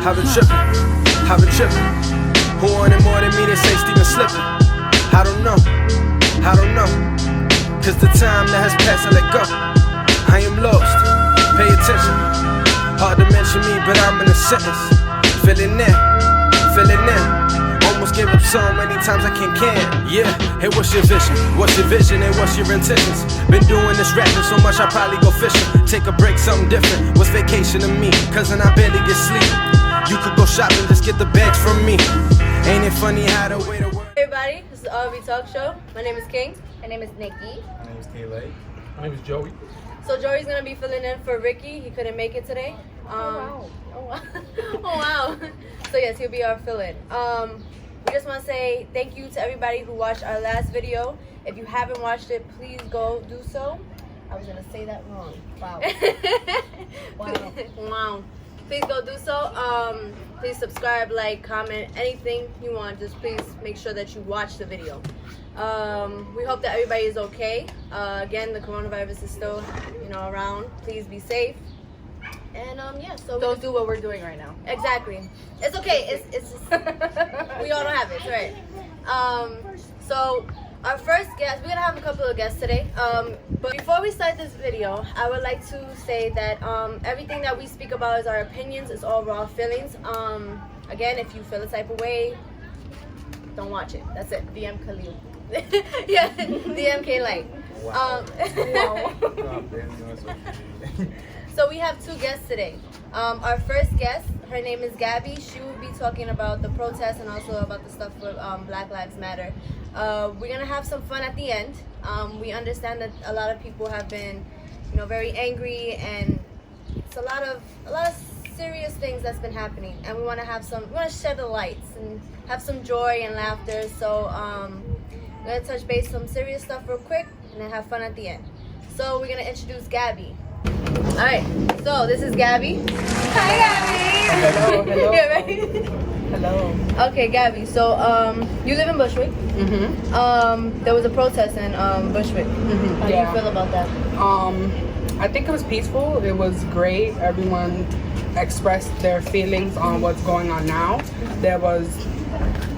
I've been tripping. Who wanted more than me? They say Steven slipping. I don't know. Cause the time that has passed, I let go. I am lost. Pay attention. Hard to mention me, but I'm in a sentence. Feeling in. Almost gave up so many times I can. Yeah, hey, what's your vision? What's your vision and what's your intentions? Been doing this rapping so much I probably go fishing. Take a break, something different. What's vacation to me? Cause then I barely get sleep. You could go shopping, just get the bags from me. Ain't it funny how the way the world... Hey everybody, this is the RV Talk Show. My name is King. My name is Nikki. My name is Kayla. My name is Joey. So Joey's gonna be filling in for Ricky. He couldn't make it today. Oh wow. So yes, he'll be our fill-in. We just want to say thank you to everybody who watched our last video. If you haven't watched it, please go do so. I was gonna say that wrong. Wow. Wow. Please go do so. Please subscribe, like, comment, anything you want. Just please make sure that you watch the video. We hope that everybody is okay. Again, the coronavirus is still, around. Please be safe. And yeah, so Don't do what we're doing right now. exactly. It's okay. It's just, we all don't have it, right? So our first guest, we're gonna have a couple of guests today. But before we start this video, I would like to say that everything that we speak about is our opinions. It's all raw feelings. Again, if you feel a type of way, don't watch it. That's it. DM Khalil. Yeah, DM K Light. Wow. So we have two guests today. Our first guest, her name is Gabby. She will be talking about the protests and also about the stuff with Black Lives Matter. We're gonna have some fun at the end. We understand that a lot of people have been, very angry, and it's a lot of serious things that's been happening. And we want to shed the lights and have some joy and laughter. So we're gonna touch base some serious stuff real quick and then have fun at the end. So we're gonna introduce Gabby. All right, so this is Gabby. Hi, Gabby. Hello. Yeah, right? Hello. Okay, Gabby. So, you live in Bushwick. Mm-hmm. There was a protest in Bushwick. Mm-hmm. How do you feel about that? I think it was peaceful. It was great. Everyone expressed their feelings on what's going on now. There was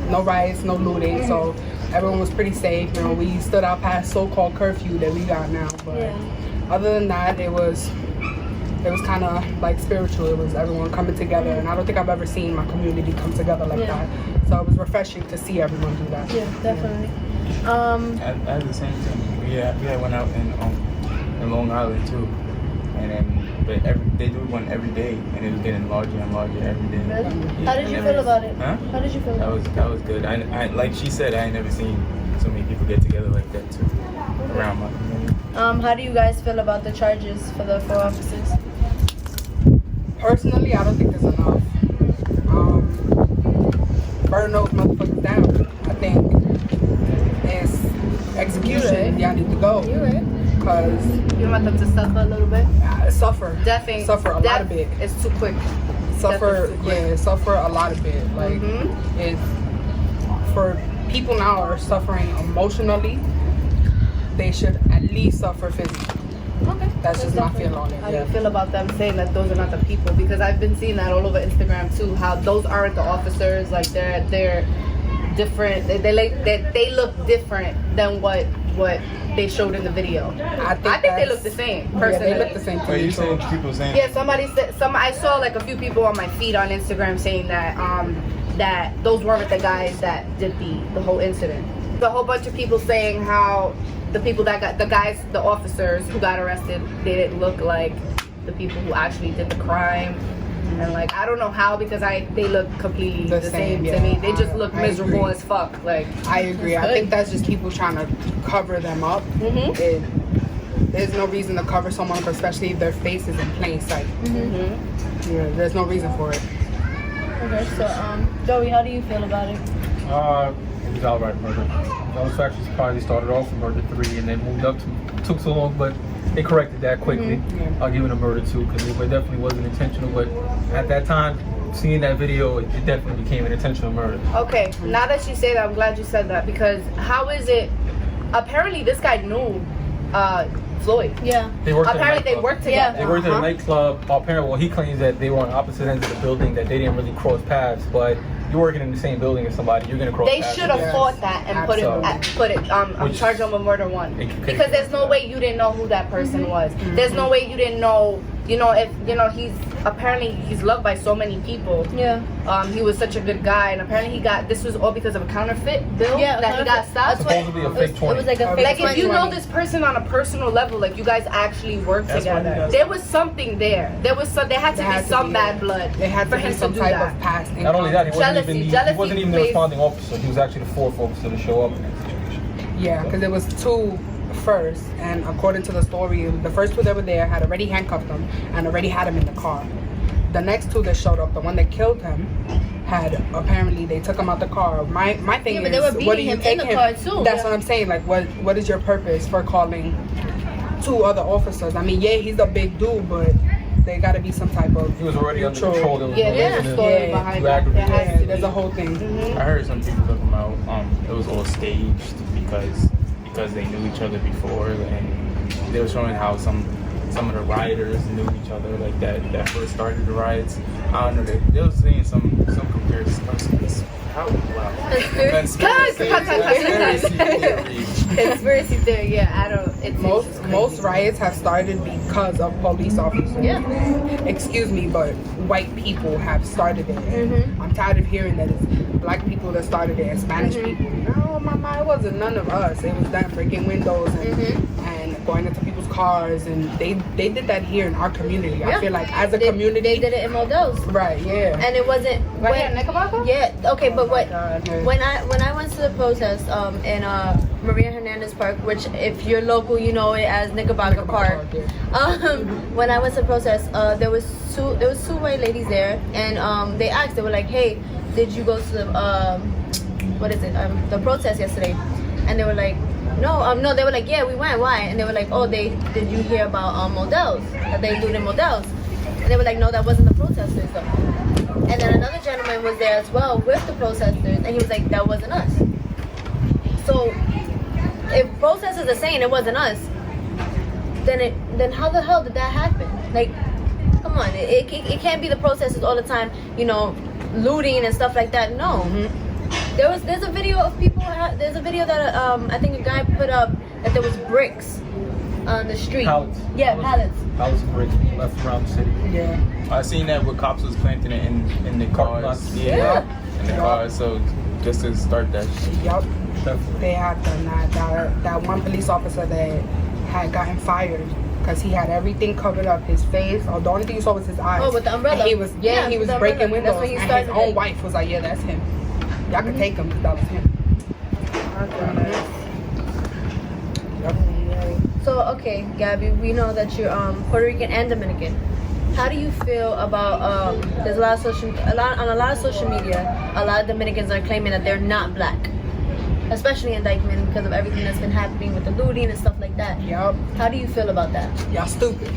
no riots, no looting, so everyone was pretty safe. We stood out past so-called curfew that we got now, but other than that, it was kind of like spiritual. It was everyone coming together, and I don't think I've ever seen my community come together like that. So it was refreshing to see everyone do that. Yeah, definitely. I had the same thing. We had one out in Long Island too, and then they do one every day, and it was getting larger and larger every day. Really? Yeah, How did you feel about it? Huh? How did you feel? That was good. I like she said, I ain't never seen so many people get together like that too around my community. How do you guys feel about the charges for the 4 officers? Personally, I don't think there's enough. Burn those motherfuckers down. I think it's execution. Y'all need to go. You're right. Because You want them to suffer a little bit? Suffer. Definitely. Suffer a lot of bit. It's too quick. Suffer, Definitely too quick. suffer a lot of it. Like, it, for people now are suffering emotionally, they should at least suffer physically. Okay. That's just my feel on it. How do you feel about them saying that those are not the people? Because I've been seeing that all over Instagram too. How those aren't the officers. Like they're different. They look different than what they showed in the video. I think they look the same. Personally, Yeah, they look the same to Wait, me you too. saying people saying? Yeah, somebody said. I saw like a few people on my feed on Instagram saying that that those weren't the guys that did the whole incident. A whole bunch of people saying how the people that got the officers who got arrested, they didn't look like the people who actually did the crime. And like, I don't know how, because they look completely the same to me. They just look miserable as fuck. Like, I agree. I think that's just people trying to cover them up. There's no reason to cover someone up, especially if their face is in plain sight. Yeah, there's no reason for it. Okay, so Joey, how do you feel about it? It was outright murder. I was actually surprised they started off with murder 3 and then moved up to, took so long, but they corrected that quickly. I'll give it a murder 2 because it definitely wasn't intentional, but at that time, seeing that video, it definitely became an intentional murder. okay, now that you say that, I'm glad you said that, because how is it, apparently this guy knew Floyd. Yeah. They worked at a Apparently they nightclub. worked Yeah. together. They worked at a nightclub. Apparently, well, he claims that they were on opposite ends of the building, that they didn't really cross paths. But you're working in the same building as somebody, you're gonna cross They paths. should have Yes. fought that and Which- charge them with murder one. It could- Because there's no way you didn't know who that person was. There's no way you didn't know, if he's loved by so many people. Yeah. He was such a good guy, and apparently this was all because of a counterfeit bill Yeah. that he got stopped. Supposedly a fake 20. It was like a fake Like if you 20. know this person on a personal level, like you guys actually work That's why together, he does there that. was something there. There had to be some bad blood It had for to him be some to do type that. of past. Not only that, he Jealousy wasn't even the plays- responding officer. He was actually the fourth officer to show up in that situation. Yeah, because it was two first, and according to the story, the first two that were there had already handcuffed him and already had him in the car. The next two that showed up, the one that killed him, apparently they took him out the car. My thing Yeah, is, but they were what do beating you him in take the him? car, too. That's Yeah. what I'm saying. Like, what is your purpose for calling two other officers? I mean, yeah, he's a big dude, but there got to be some type of He was already under neutral- control. There was Yeah, no there's reason a to- story Yeah. behind Too that. aggravated. There has Yeah, to there's be. a whole thing. I heard some people talking about it was all staged because they knew each other before, and they were showing how some of the rioters knew each other, like that first started the riots. I don't know. They were saying some comparisons. How wow. Conspiracy theory, yeah, I don't. It's Most riots have started because of police officers. Yeah. Excuse me, but white people have started it. Mm-hmm. I'm tired of hearing that it's black people that started it and Spanish people. No, mama, it wasn't none of us. It was them breaking windows and going into people's cars, and they did that here in our community. I feel like as a community, they did it in Modell's. right? Yeah. And it wasn't right here in Knickerbocker? Yeah, okay, but what Yeah. when I went to the protest in Maria Hernandez Park, which if you're local you know it as Knickerbocker Park. When I went to the protest, there was two white ladies there, and they asked, they were like, hey, did you go to the the protest yesterday? And they were like, no, they were like, yeah, we went. Why? And they were like, oh, did you hear about Modell's, that they looted Modell's? And they were like, no, that wasn't the protesters though. And then another gentleman was there as well with the protesters, and he was like, that wasn't us. So if protesters are saying it wasn't us, then how the hell did that happen? Like, come on, it can't be the protesters all the time, looting and stuff like that. No. There's a video of people. There's a video that I think a guy put up that there was bricks on the street. Pallets. Yeah, pallets. Pallets of bricks left around the city. Yeah. I seen that where cops was planting it in the Parking cars. lots. Yeah. In the cars. So just to start that shit. Yup. Definitely. They had done that. That one police officer that had gotten fired because he had everything covered up, his face. Or the only thing you saw was his eyes. Oh, with the umbrella. And he was Yeah, he was with the breaking umbrella. That's windows, when he and his started own it. wife was like, "Yeah, that's him. Y'all can take him because that was him." So okay, Gabby, we know that you're Puerto Rican and Dominican. How do you feel about there's a lot of social media, a lot of Dominicans are claiming that they're not black, especially in Dykeman because of everything that's been happening with the looting and stuff like that. Yup. How do you feel about that? Y'all stupid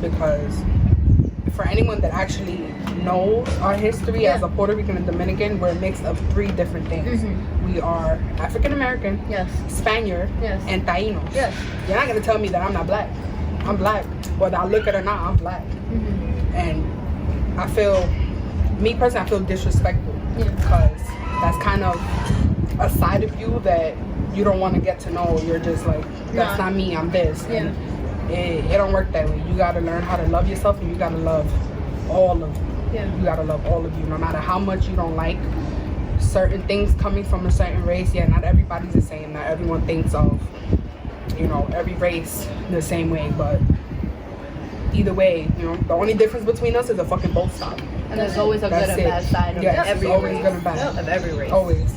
because for anyone that actually knows our history as a Puerto Rican and Dominican, we're a mix of three different things. We are African American, Yes. Spaniard, Yes. and Tainos. Yes. You're not gonna tell me that I'm not black. I'm black. Whether I look it or not, I'm black. And I feel, me personally, I feel disrespected because that's kind of a side of you that you don't want to get to know. You're just like, that's Nah. not me, I'm this. Yeah. And it don't work that way. You gotta learn how to love yourself, and you gotta love all of you. Yeah. You gotta love all of you, no matter how much you don't like certain things coming from a certain race. Yeah, not everybody's the same. Not everyone thinks of, every race the same way, but either way, the only difference between us is a fucking boat stop. And there's always a good That's and it. bad side of Yes, every it's always race. good and bad. Of every race. Always.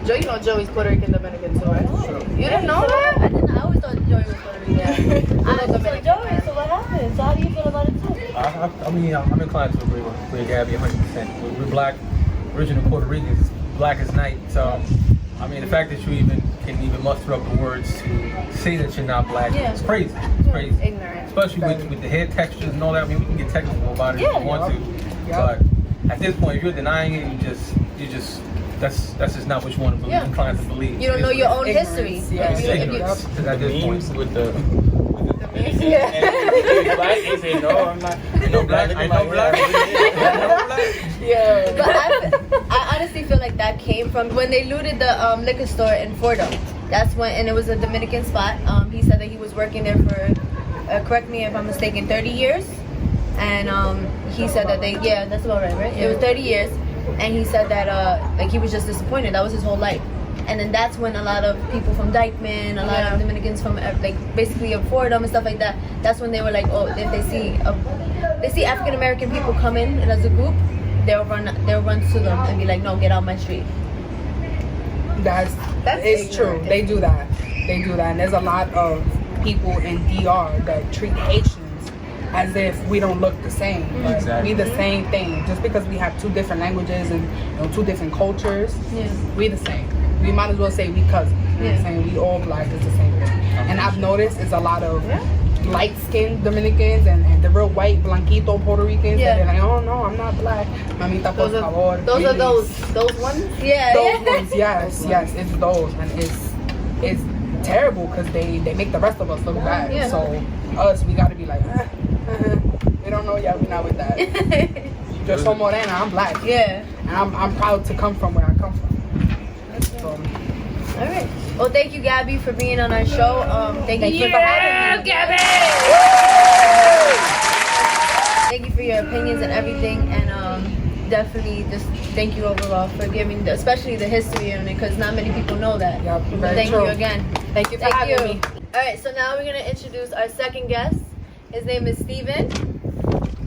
Joe, you know Joey's Puerto Rican Dominican too, right? You didn't know that? I didn't. I always thought Joey was Puerto Rican. So Dominican. Joey, so what happened? So how do you feel about it too? I mean, I'm inclined to agree with Gabby 100%. We're black, original Puerto Ricans, black as night. So, I mean, the fact that you can even muster up the words to say that you're not black, Yeah. it's crazy. It's crazy. Ignorant. Especially with the hair textures and all that. I mean, we can get technical about it if we want to. Yeah. But at this point, if you're denying it, you're just that's just not what you want to believe. Yeah. Inclined to believe. You don't know your own Ignorance, history. yeah. You don't- Ignorance. you- At this point. Memes with the Yeah. and black, they say no, I'm not. Ain't no black. Ain't no black. Yeah. But I honestly feel like that came from when they looted the liquor store in Fordo. That's when, and it was a Dominican spot. He said that he was working there for, correct me if I'm mistaken, 30 years. And he said that that's about right? It was 30 years. And he said that like he was just disappointed. That was his whole life. And then that's when a lot of people from Dykeman, a lot of Dominicans from like basically of Fordham and stuff like that. That's when they were like, oh, if they see African American people come in as a group, they'll run to them and be like, no, get out my street. That's it's true. ignorant. They do that. And there's a lot of people in DR that treat Haitians as if we don't look the same. But Exactly. we the same thing. Just because we have two different languages and two different cultures, we the same. We might as well say we cousins. You know what I'm saying? We all black, it's the same thing. And I've noticed it's a lot of light-skinned Dominicans and the real white, blanquito Puerto Ricans. Yeah. And they're like, oh no, I'm not black. Mamita, por favor. Those are please." those ones. Yeah. Those ones, yes, it's those, and it's terrible because they make the rest of us look bad. Yeah. So us, we gotta be like, we don't know yet, we're not with that. Yo soy morena, I'm black, Yeah. and I'm proud to come from where I come from. So, All right. Well, thank you, Gabby, for being on our show. Thank you for having me. Gabby! Thank you for your opinions and everything, and definitely just thank you overall for giving, especially the history on it, because not many people know that. Yeah, very Thank true. you again. Thank you for Thank having you. me. All right, so now we're gonna introduce our second guest. His name is Steven,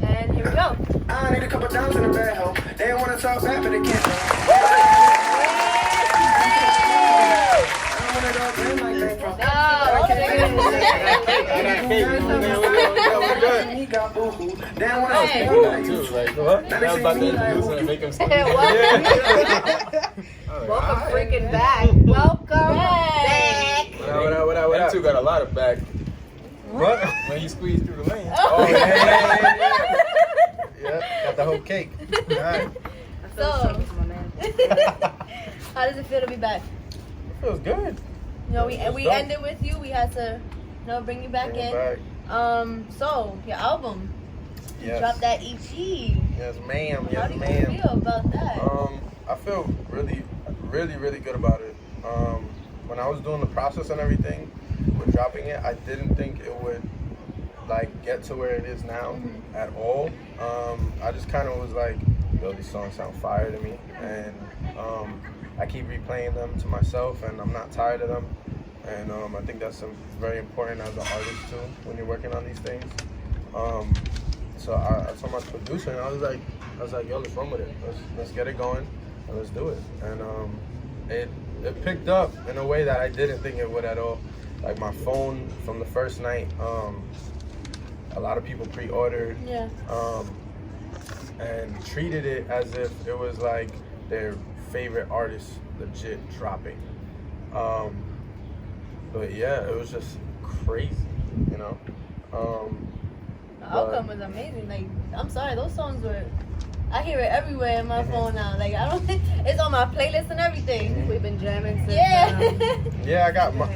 and here we go. I need a couple dimes in the bag, ho. They don't wanna talk back, but they can't. Welcome freaking back. Welcome back. Them two got a lot of back. What? When you squeeze through the lane. Oh, yeah. Got the whole cake. All right. So, how does it feel to be back? Feels good. You know, we dope. ended with you. We had to, bring you back Bring in. it back. So your album, Yes. drop that EP. Yes, ma'am. How Yes, do you ma'am. feel about that? I feel really good about it. When I was doing the process and everything with dropping it, I didn't think it would like get to where it is now at all. I just kind of was like, yo, these songs sound fire to me, and I keep replaying them to myself, and I'm not tired of them. And I think that's very important as an artist too when you're working on these things. So I told my producer, and I was like, yo, let's run with it. Let's get it going, and let's do it. And it picked up in a way that I didn't think it would at all. Like my phone from the first night, a lot of people pre-ordered, Yeah. and treated it as if it was like their favorite artist legit dropping. But yeah, it was just crazy, you know. The outcome was amazing. Like, I'm sorry, those songs were. I hear it everywhere in my phone now. Like, I don't. It's on my playlist and everything. We've been jamming since. Yeah. Yeah,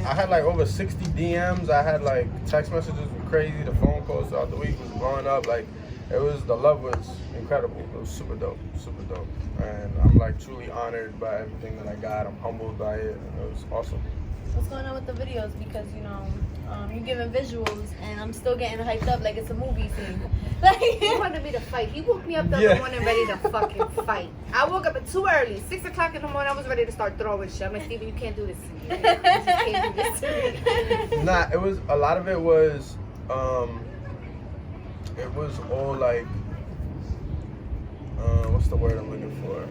I had like over 60 DMs. I had like text messages were crazy. The phone calls throughout the week was blowing up. Like, the love was incredible. It was super dope. And I'm like truly honored by everything that I got. I'm humbled by it, and it was awesome. What's going on with the videos? Because you're giving visuals, and I'm still getting hyped up like it's a movie scene. Like, He wanted me to fight. He woke me up the other morning ready to fucking fight. I woke up too early. 6 o'clock in the morning, I was ready to start throwing shit. I'm like, Steven, you can't do this to me. You just can't do this to me. Nah, it was a lot of it was all like what's the word I'm looking for?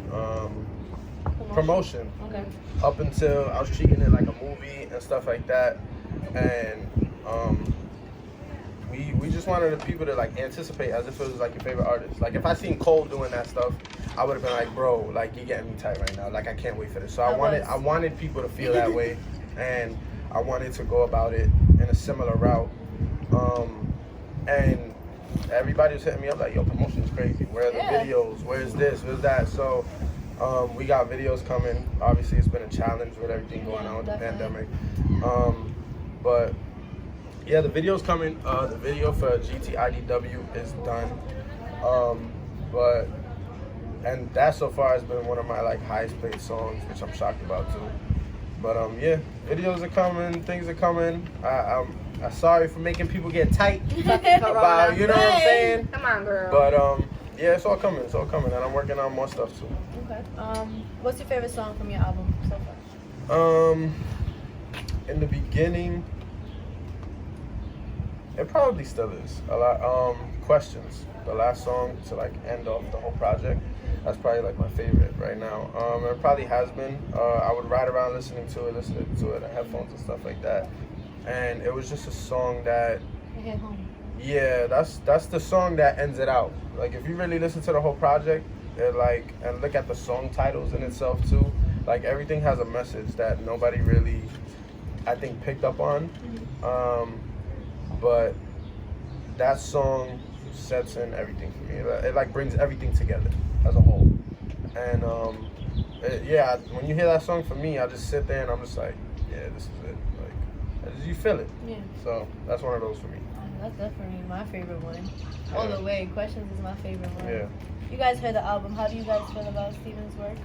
Promotion. Okay. Up until I was treating it like a movie and stuff like that, and we just wanted the people to like anticipate as if it was like your favorite artist. Like if I seen Cole doing that stuff, I would have been like, bro, like you're getting me tight right now. Like I can't wait for this. So I wanted people to feel that way, and I wanted to go about it in a similar route. And everybody was hitting me up like, yo, promotion is crazy. Where are the videos? Where's this? Where's that? So We got videos coming. Obviously, it's been a challenge with everything going on with the pandemic. But yeah, the video's coming. The video for GTIDW is done. And that so far has been one of my like highest paid songs, which I'm shocked about too. But yeah, videos are coming, things are coming. I'm sorry for making people get tight about, you know what I'm saying? Come on, girl. But yeah, it's all coming, and I'm working on more stuff too. Okay. What's your favorite song from your album so far? In the beginning, it probably still is a lot. Questions, the last song to like end off the whole project. That's probably like my favorite right now. It probably has been. I would ride around listening to it in headphones and stuff like that. And it was just a song that, yeah, that's the song that ends it out. Like if you really listen to the whole project, and look at the song titles in itself too, like everything has a message that nobody really, I think, picked up on. But that song sets in everything for me. It like brings everything together as a whole. And yeah, when you hear that song, for me, I just sit there and I'm just like, yeah, this is it. Like, you feel it. Yeah. So that's one of those for me. That's definitely my favorite one. All the way. Questions is my favorite one. Yeah. You guys heard the album. How do you guys feel about Steven's work?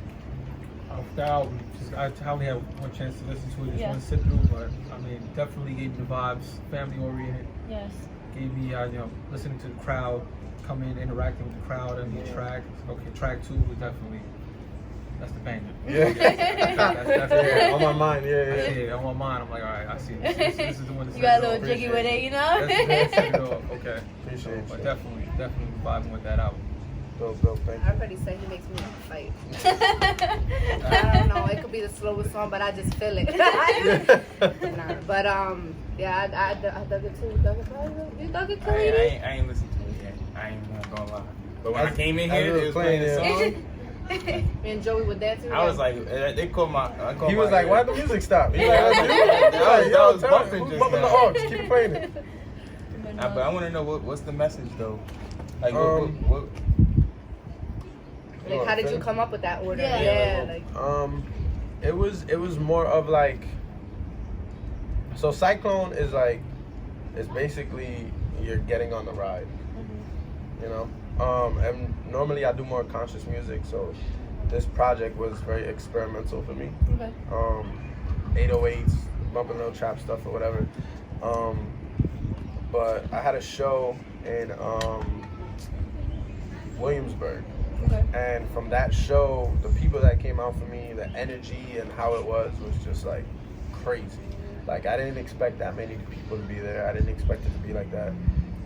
The album, I only had one chance to listen to it, just one sit through, but I mean, definitely gave me the vibes, family oriented. Yes. Gave me, listening to the crowd, come in, interacting with the crowd, and the track. Okay, track 2 was definitely, that's the banger. Yeah. That's on my mind. Yeah, on my mind. I'm like, all right, I see this. This is the one. You got a little jiggy with it, you know? That's okay. Appreciate it. But definitely vibing with that album. Dope, thank you. Everybody say he makes me want to fight. I don't know. It could be the slowest song, but I just feel it. But yeah, I dug it too. You dug it too? I ain't listened to it yet. I ain't gonna lie. But when I came in here, it was playing the song. Me and Joey were there too. I was like, they called my. He was like, why'd the music stop? He I was bumping just bumping the now. aux, keep playing it. But I want to know what's the message though. Like what like, how did you come up with that order? It was more of like, so Cyclone is like, it's basically you're getting on the ride, you know. And normally I do more conscious music, so this project was very experimental for me. 808s, bumping little trap stuff or whatever. But I had a show in Williamsburg. And from that show, the people that came out for me, the energy and how it was just like crazy. Like I didn't expect that many people to be there. I didn't expect it to be like that.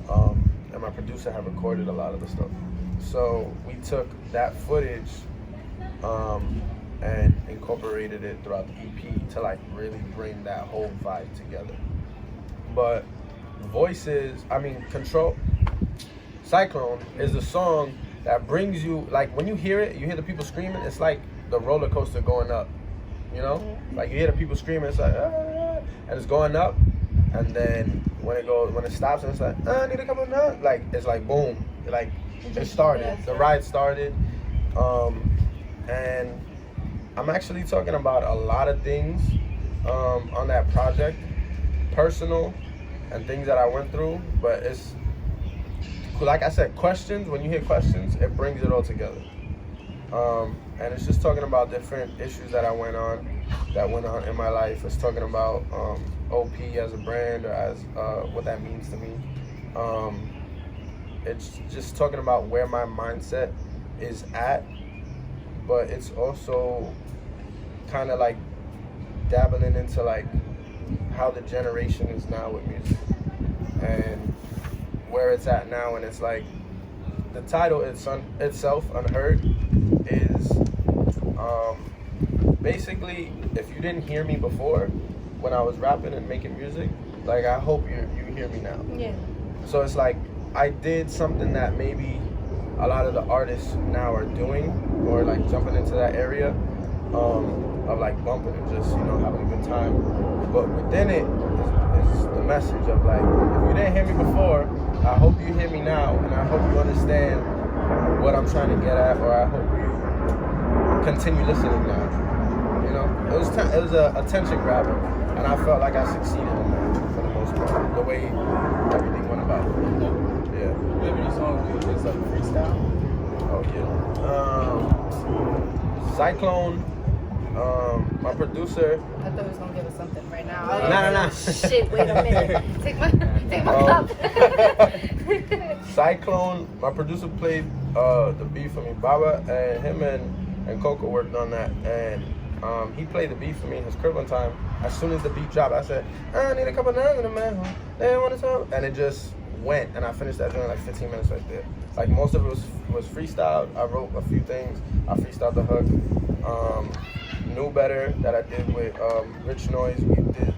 And my producer had recorded a lot of the stuff. So we took that footage and incorporated it throughout the EP to like really bring that whole vibe together. But Cyclone is a song that brings you, like when you hear it, you hear the people screaming, it's like the roller coaster going up, you know? Like you hear the people screaming, it's like, and it's going up, and then when it stops and it's like, I need to come on, like it's like boom, like it started, the ride started. And I'm actually talking about a lot of things on that project, personal and things that I went through, but it's, like I said, questions, when you hear questions, it brings it all together. And it's just talking about different issues that went on in my life. It's talking about OP as a brand, or as what that means to me. It's just talking about where my mindset is at, but it's also kind of like dabbling into like how the generation is now with music and where it's at now. And it's like the title itself, Unheard, is basically, if you didn't hear me before when I was rapping and making music, like I hope you hear me now. Yeah. So it's like I did something that maybe a lot of the artists now are doing, or like jumping into that area of like bumping and just, you know, having a good time. But within it is the message of like, if you didn't hear me before, I hope you hear me now, and I hope you understand what I'm trying to get at, or I hope you continue listening now. You know, it was a attention grabber, and I felt like I succeeded in that for the most part. The way everything went about. Yeah. Maybe these songs you just like freestyle. Oh yeah. Cyclone. My producer. I thought he was gonna give us something right now. Nah. Shit, wait a minute. Take my cup. Cyclone, my producer played the beat for me. Baba and him and Coco worked on that, and he played the beat for me in his crib one time. As soon as the beat dropped, I said, I need a couple nugs in the man. They want to talk, and it just went, and I finished that joint in like 15 minutes right there. Like most of it was freestyled. I wrote a few things. I freestyled the hook. Knew Better that I did with Rich Noise. We did.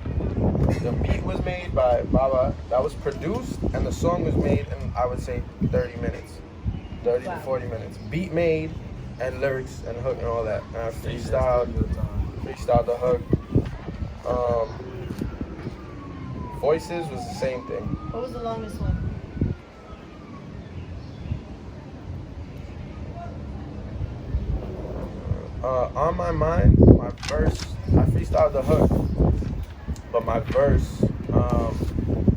The beat was made by Baba. That was produced, and the song was made in, I would say, 30 minutes. 30 to 40 minutes. Beat made, and lyrics and hook and all that. And I freestyled the hook. Voices was the same thing. What was the longest one? On My Mind, my verse, I freestyled the hook, but my verse,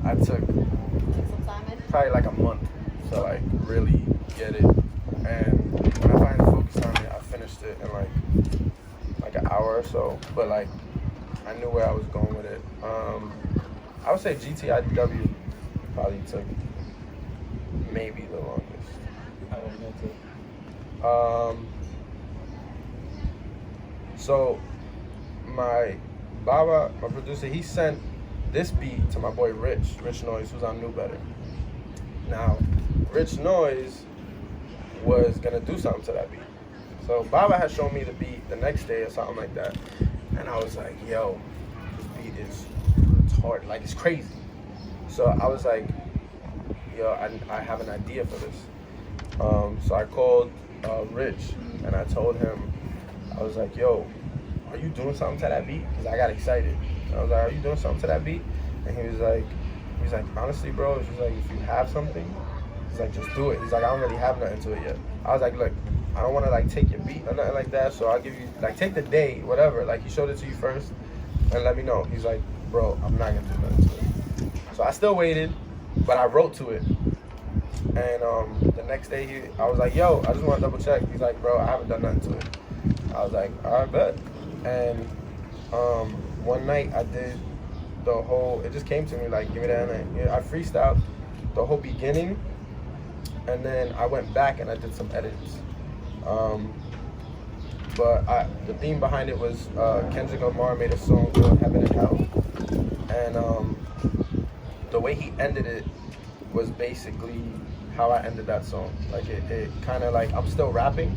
I took Some time in? probably like a month to like really get it. And when I finally focused on it, I finished it in like an hour or so. But like, I knew where I was going with it. I would say GTIW probably took maybe the longest. How long did that take? So my Baba, my producer, he sent this beat to my boy Rich Noise, who's on Knew Better. Now, Rich Noise was gonna do something to that beat. So Baba had shown me the beat the next day or something like that. And I was like, yo, this beat it's hard, like it's crazy. So I was like, yo, I have an idea for this. So I called Rich and I told him, I was like, yo, are you doing something to that beat? Because I got excited. I was like, are you doing something to that beat? And he was like, honestly, bro, he's like, if you have something, he's like, just do it. He's like, I don't really have nothing to it yet. I was like, look, I don't want to like take your beat or nothing like that, so I'll give you, like, take the day, whatever. Like, he showed it to you first and let me know. He's like, bro, I'm not going to do nothing to it. So I still waited, but I wrote to it. And the next day, I was like, yo, I just want to double check. He's like, bro, I haven't done nothing to it. I was like, all right, bet. And one night I did the whole, it just came to me like, give me that. And I freestyled the whole beginning. And then I went back and I did some edits. But the theme behind it was Kendrick Lamar made a song called Heaven and Hell. And the way he ended it was basically how I ended that song. Like it kind of like, I'm still rapping,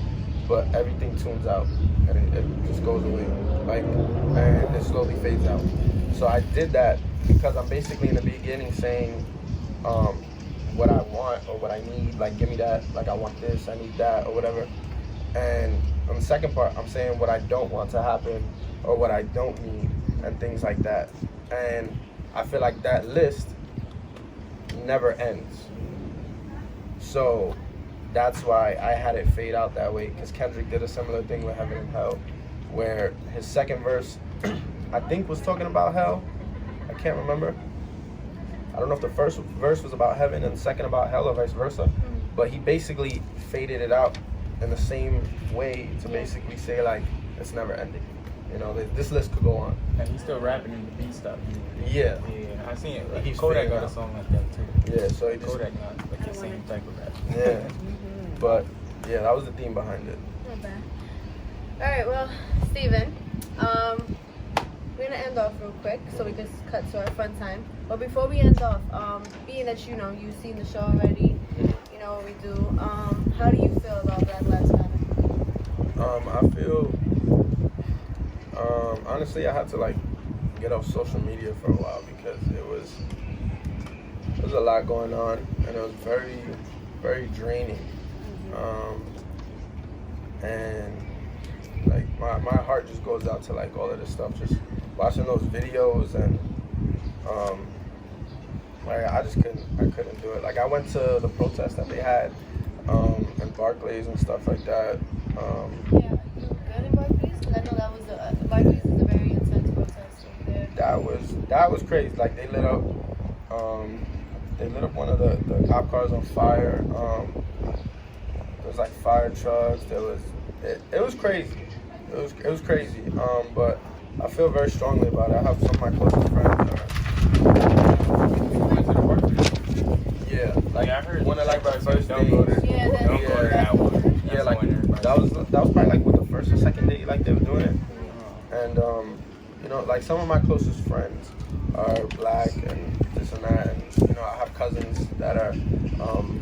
but everything tunes out and it just goes away, like, and it slowly fades out. So I did that because I'm basically in the beginning saying what I want or what I need, like give me that, like I want this, I need that, or whatever. And on the second part, I'm saying what I don't want to happen or what I don't need and things like that. And I feel like that list never ends. So that's why I had it fade out that way, because Kendrick did a similar thing with Heaven and Hell, where his second verse, I think, was talking about hell. I can't remember. I don't know if the first verse was about heaven and the second about hell or vice versa, but he basically faded it out in the same way to basically say, like, it's never ending. You know, this list could go on. And he's still rapping in the beat stuff. Yeah. Yeah, I seen it. Like, he's Kodak fading got a out. song like that too. Yeah, so he just, Kodak got like the same type of rap. yeah. But yeah, that was the theme behind it. Not bad. All right, well, Steven, we're gonna end off real quick so we can cut to our fun time. But before we end off, being that you know you've seen the show already, you know what we do. How do you feel about Black Lives Matter? I feel, honestly, I had to like get off social media for a while because there was a lot going on and it was very, very draining. And like my heart just goes out to like all of this stuff, just watching those videos and like I couldn't do it. Like I went to the protest that they had in Barclays and stuff like that. Yeah, you good? know that was Barclays is a very intense protest over there. That was crazy. Like they lit up one of the cop cars on fire. There was like fire trucks. It was crazy. It was crazy. But I feel very strongly about it. I have some of my closest friends. Yeah, like I heard one of like my first don't go days. to Yeah, that's don't go to that one. Yeah, like that was probably like what the first or second day like they were doing it. And you know, like some of my closest friends are black and this and that, and you know, I have cousins that are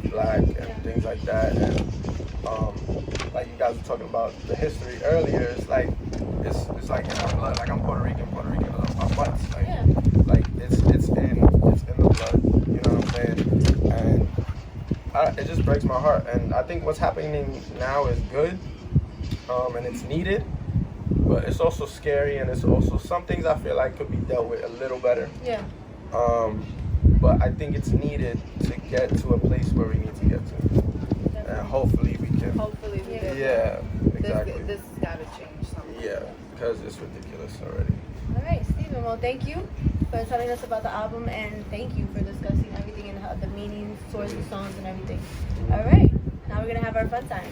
black and things like that. And like you guys were talking about the history earlier, it's like it's like in our blood. Like I'm Puerto Rican is on my butts. Like like it's in the blood. You know what I'm saying? And it just breaks my heart. And I think what's happening now is good, and it's needed. But it's also scary, and it's also some things I feel like could be dealt with a little better. Yeah. But I think it's needed to get to a place where we need to get to, and hopefully we can. Hopefully we do. Yeah, exactly. This has got to change something. Yeah, because it's ridiculous already. All right, Steven. Well, thank you for telling us about the album, and thank you for discussing everything and how the meanings towards the songs and everything. All right, now we're gonna have our fun time.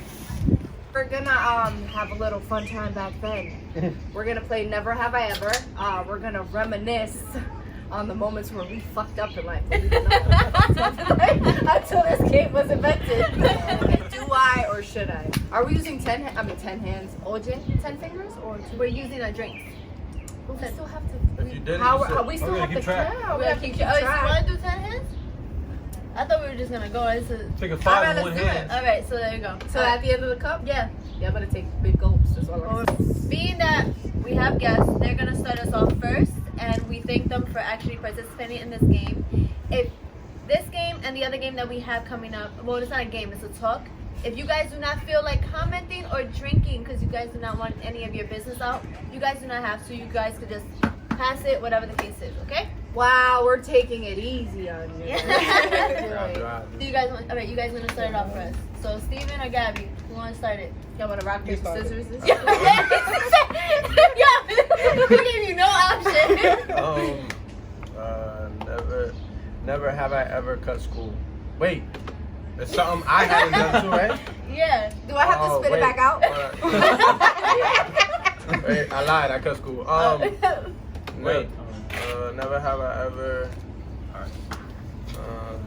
We're gonna have a little fun time back then. We're gonna play Never Have I Ever. We're gonna reminisce on the moments where we fucked up in life. Until this game was invented. Do I or should I? Are we using 10 hands? Ojin? 10 fingers or 2? We're using our drinks. But we still have to. If you did it, How you said- we still Oh, have keep to track. count. We We have to keep track. want to do 10 hands? I thought we were just gonna go. Take a All 5 right, in let's one do hand. All right, so there you go. So at the end of the cup, Yeah. I'm gonna take big gulps. That's all I'm saying. Being that we have guests, they're gonna start us off first, and we thank them for actually participating in this game. If this game and the other game that we have coming up, well, it's not a game, it's a talk. If you guys do not feel like commenting or drinking because you guys do not want any of your business out, you guys do not have to. You guys could just pass it, whatever the case is, okay? Wow, we're taking it easy on you. Yeah. Do you guys want? All right, you guys gonna start it off first. So Steven or Gabby, who wanna start it? Y'all wanna rock, paper, start it. scissors? This Yeah, we gave you no option. Never have I ever cut school. Wait, it's something I haven't done too, right? Yeah. Do I have to spit it back out? Wait, I lied. I cut school. Wait. Never have I ever.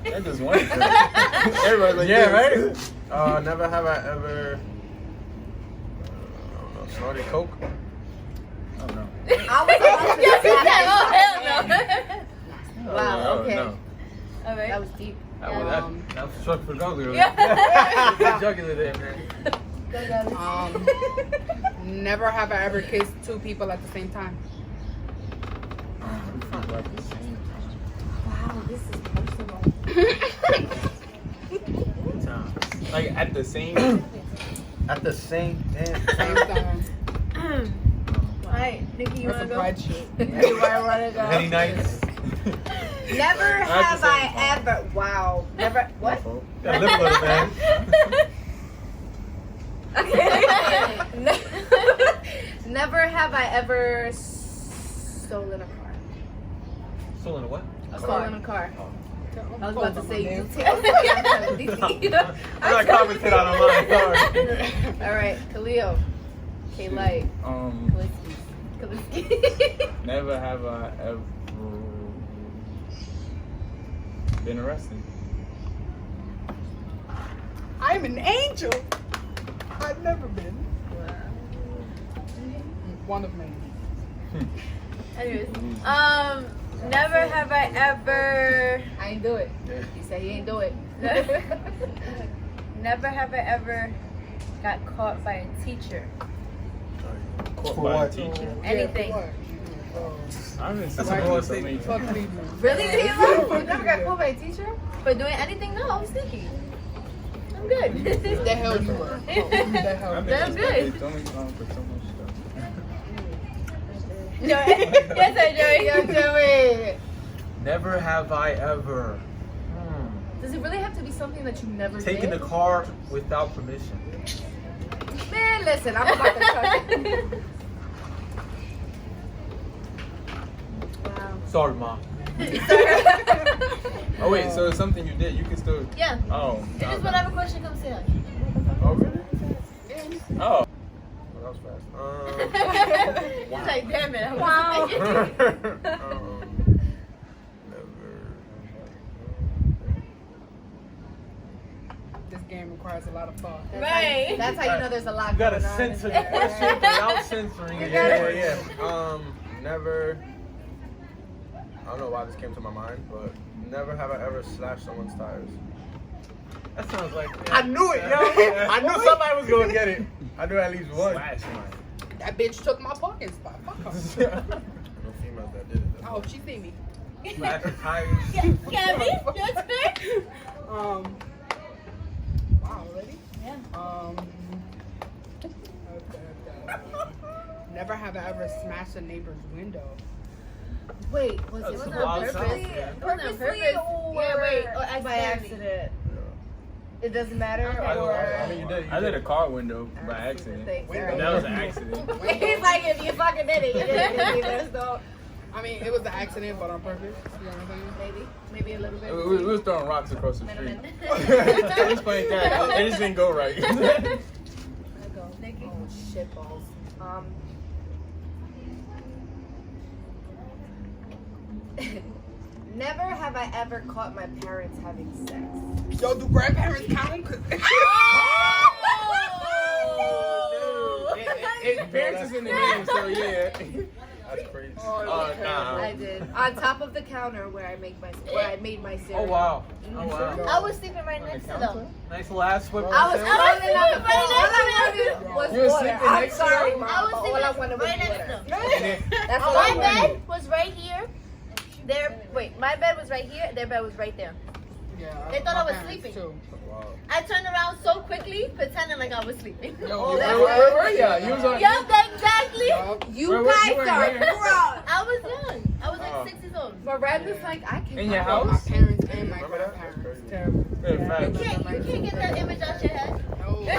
That just one. Everybody's like, Yeah, this. right. Never have I ever. I don't know, snorted coke. Oh no. I was about to Yes, you said, oh, say hell no. Wow, Oh, okay. no. All right. That was deep. That was struck for jugular. Yeah. Jugular there, man. Go, Gabby. Never have I ever kissed 2 people at the same time. Wow, this is personal. Like at the same. At the same damn. Same time. All right, Nikki, you That's wanna a go? pride shit. Everybody wanna go? Any nights? Never have I ever. Wow. Never. What? Gotta live a little, man. Never have I ever stolen a car. Stolen a what? Stolen a car. I was about to say Man. details. I'm not commenting on mine. Sorry. All right, Khalil. K-Light. Kaliski. Never have I ever been arrested. I'm an angel. I've never been. One of many. Anyways, never have I ever. I ain't do it. He said he ain't do it. Never have I ever got caught by a teacher. Caught For by what? a teacher. Anything. I've been That's a so broad many statement. Fuck times. me, man. Really, Khalil? You never got caught by a teacher? For doing anything? No, I was thinking. I'm good. The hell you were. The hell. I've That's been good. suspended so many times for so much stuff. Yes, sir, Joey. Yo, Joey. Never have I ever Does it really have to be something that you never taken did? a car without permission. Man, listen, I'm about to cut. Sorry, Mom. Oh wait, so it's something you did. You can still. Yeah. Oh. It is whatever question comes to you. Oh, really? Oh. Well, that was fast. He's like, damn it. I Wow. This game requires a lot of thought. Right. That's how you know there's a lot You gotta going on. censor the question without censoring it. Yeah. Never. I don't know why this came to my mind, but never have I ever slashed someone's tires. That sounds like. I knew it, yo. I knew somebody was gonna get it. I knew at least one. Slash mine. That bitch took my parking spot. Fuck her. No females that did it. Oh, she see me. Slash the tires. Gabby, your turn. Wow, ready? Yeah. Never have I ever smashed a neighbor's window. Wait, was That's it some on wild purpose? stuff, yeah. Purposely Yeah, wait, or by accident. It doesn't matter. Okay. I mean, you did. I did a car window by accident. Thanks, Wait, alright. That was an accident. He's like, if you fucking did it, you didn't either, so I mean, it was an accident, but on purpose. You know what I'm saying? maybe a little bit. We was throwing rocks across the street. Minimum. It was playing tag. It just didn't go right. Oh, shit balls. Never have I ever caught my parents having sex. Yo, do grandparents count? 'Cause Parents is in the name, so yeah. That's crazy. Nah. I did. On top of the counter where I made my cereal. Oh wow. Oh wow. I was sleeping right next to them. Nice last whip. I was sleeping right next to them. Was You were water. sleeping I'm next to sorry, them? Mom. I was but all I sleeping wanted was right next to water. them. That's all I My wanted. bed was right here. My bed was right here. Their bed was right there. Yeah, They thought my I was parents, sleeping. too. Wow. I turned around so quickly, pretending like I was sleeping. Yo, Where were ya? You was on. Yup, exactly. You Where- guys you were are here? grown. I was young. I was like 6 years old. Miranda's like, I can't. In your My house? parents and my Remember that? grandparents. That's Terrible. Yeah, You facts. can't get that image out your head. No. I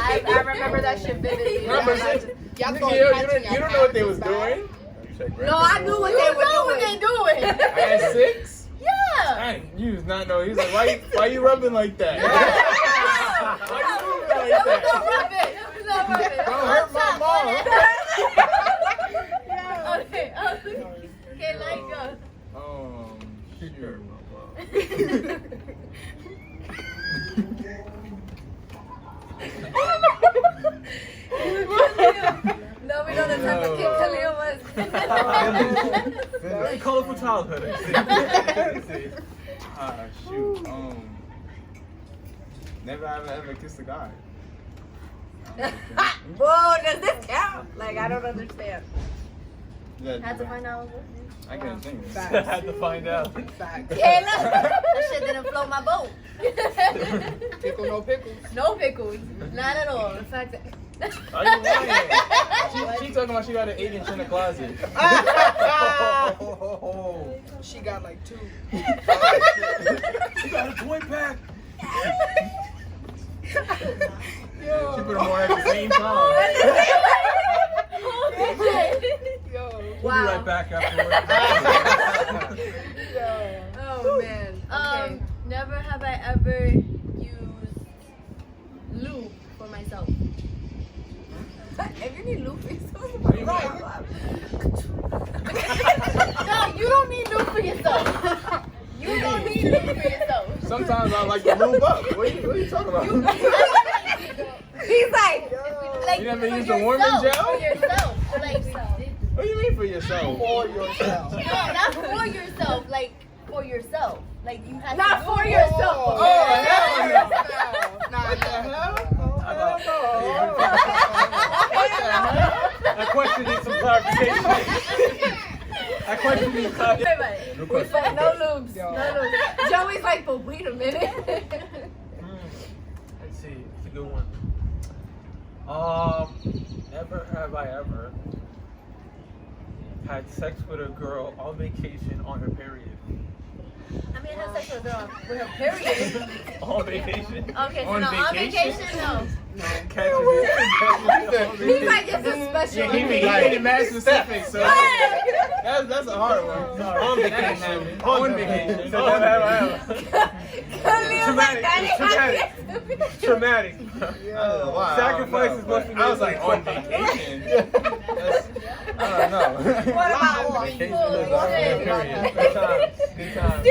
remember that shit vividly. Remember, Y'all you thought don't know what they was doing? You said No, I knew what You they know were what they doing. doing. At 6? Yeah. Dang, you was not know. He was like, why you rubbing like that? Why you moving like No that? rubbing. No rubbing. Don't hurt my mom. Okay, okay, let it go. Shoot. No, we know the type of kid Khalil was. Very colorful childhood. Shoot. Never have I ever kissed a guy. Whoa, does this count? Like, I don't understand. Had to find out. I can't think of it. I had to find out. Facts. Kayla, that shit didn't float my boat. Pickle, no pickles. No pickles, not at all. In fact, Are you lying? She talking about she got an 8-inch in the closet. She got like 2. You got a toy pack. She put them on at the same time. Yo. We'll be right back afterwards. Oh, man. Okay. never have I ever used lube for myself. If you need lube, it's No, you don't need lube for yourself. You don't need lube for yourself. Sometimes I like to lube up. What are you talking about? He's like, You never for used a warming yourself, gel? For yourself. Like, What do you mean for yourself? For yourself. no, not for yourself. Like, for yourself. Like, you have not to for do yourself. Oh, hell no. Nah, What the hell? That question needs some clarification. That question needs clarification. Everybody. No question. No lubes. No lubes. Joey's like, but wait a minute. Let's see. It's a good one. Never have I ever had sex with a girl on vacation on her period. I mean, I had sex with a girl with her period. On vacation. Okay, so On no, on vacation? vacation, no. He's like, it's a special. He made it mad specific, so that's a hard one. On vacation. On vacation. Traumatic. Wow. Sacrifices must be made. I was like, on vacation. I don't know. What about Good time.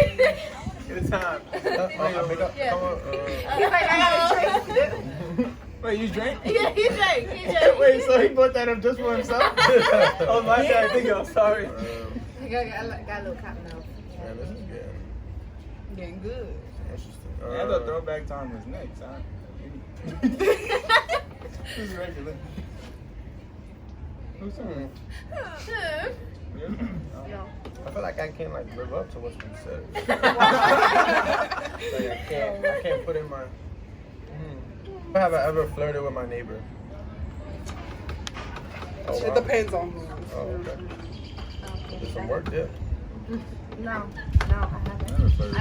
Good time. He's like, I gotta drink. Wait, you drank? Yeah, he drank. Wait, so he brought that up just for himself? Oh my God, I think I'm sorry. I got a little cotton out. Man, this is good. Getting good. Interesting. I thought throwback time was next, huh? This is regular. Who's turn? I feel like I can't like live up to what's been said. Like I can't put in my. Have I ever flirted with my neighbor? Oh, It depends on who. Oh, okay. Did some work, yeah. No, I haven't. I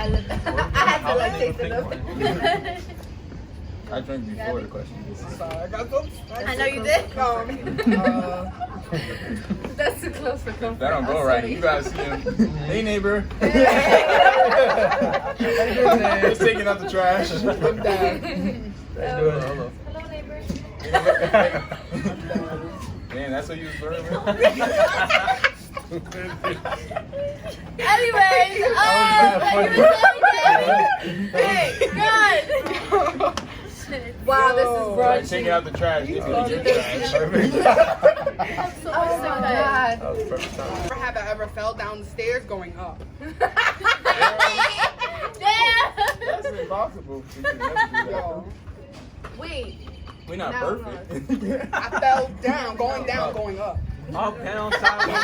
had to like taste it up. I drank before the question. Sorry, I got some. I know you did. That's too close for comfort. That don't go right. You guys see him. Hey, neighbor. Just taking out the trash. I'm down. Hello, neighbor. Man, that's what you was flirting with? Anyways, hey, God. Wow, this is Like, brunch. taking out the trash. This is your trash. Oh my God. That was the first time. Never have I ever fell down the stairs going up. Damn. That's impossible. We could never do that. Yo, Wait. We're not Now perfect. I fell down, going down, going up. Up, down, sideways,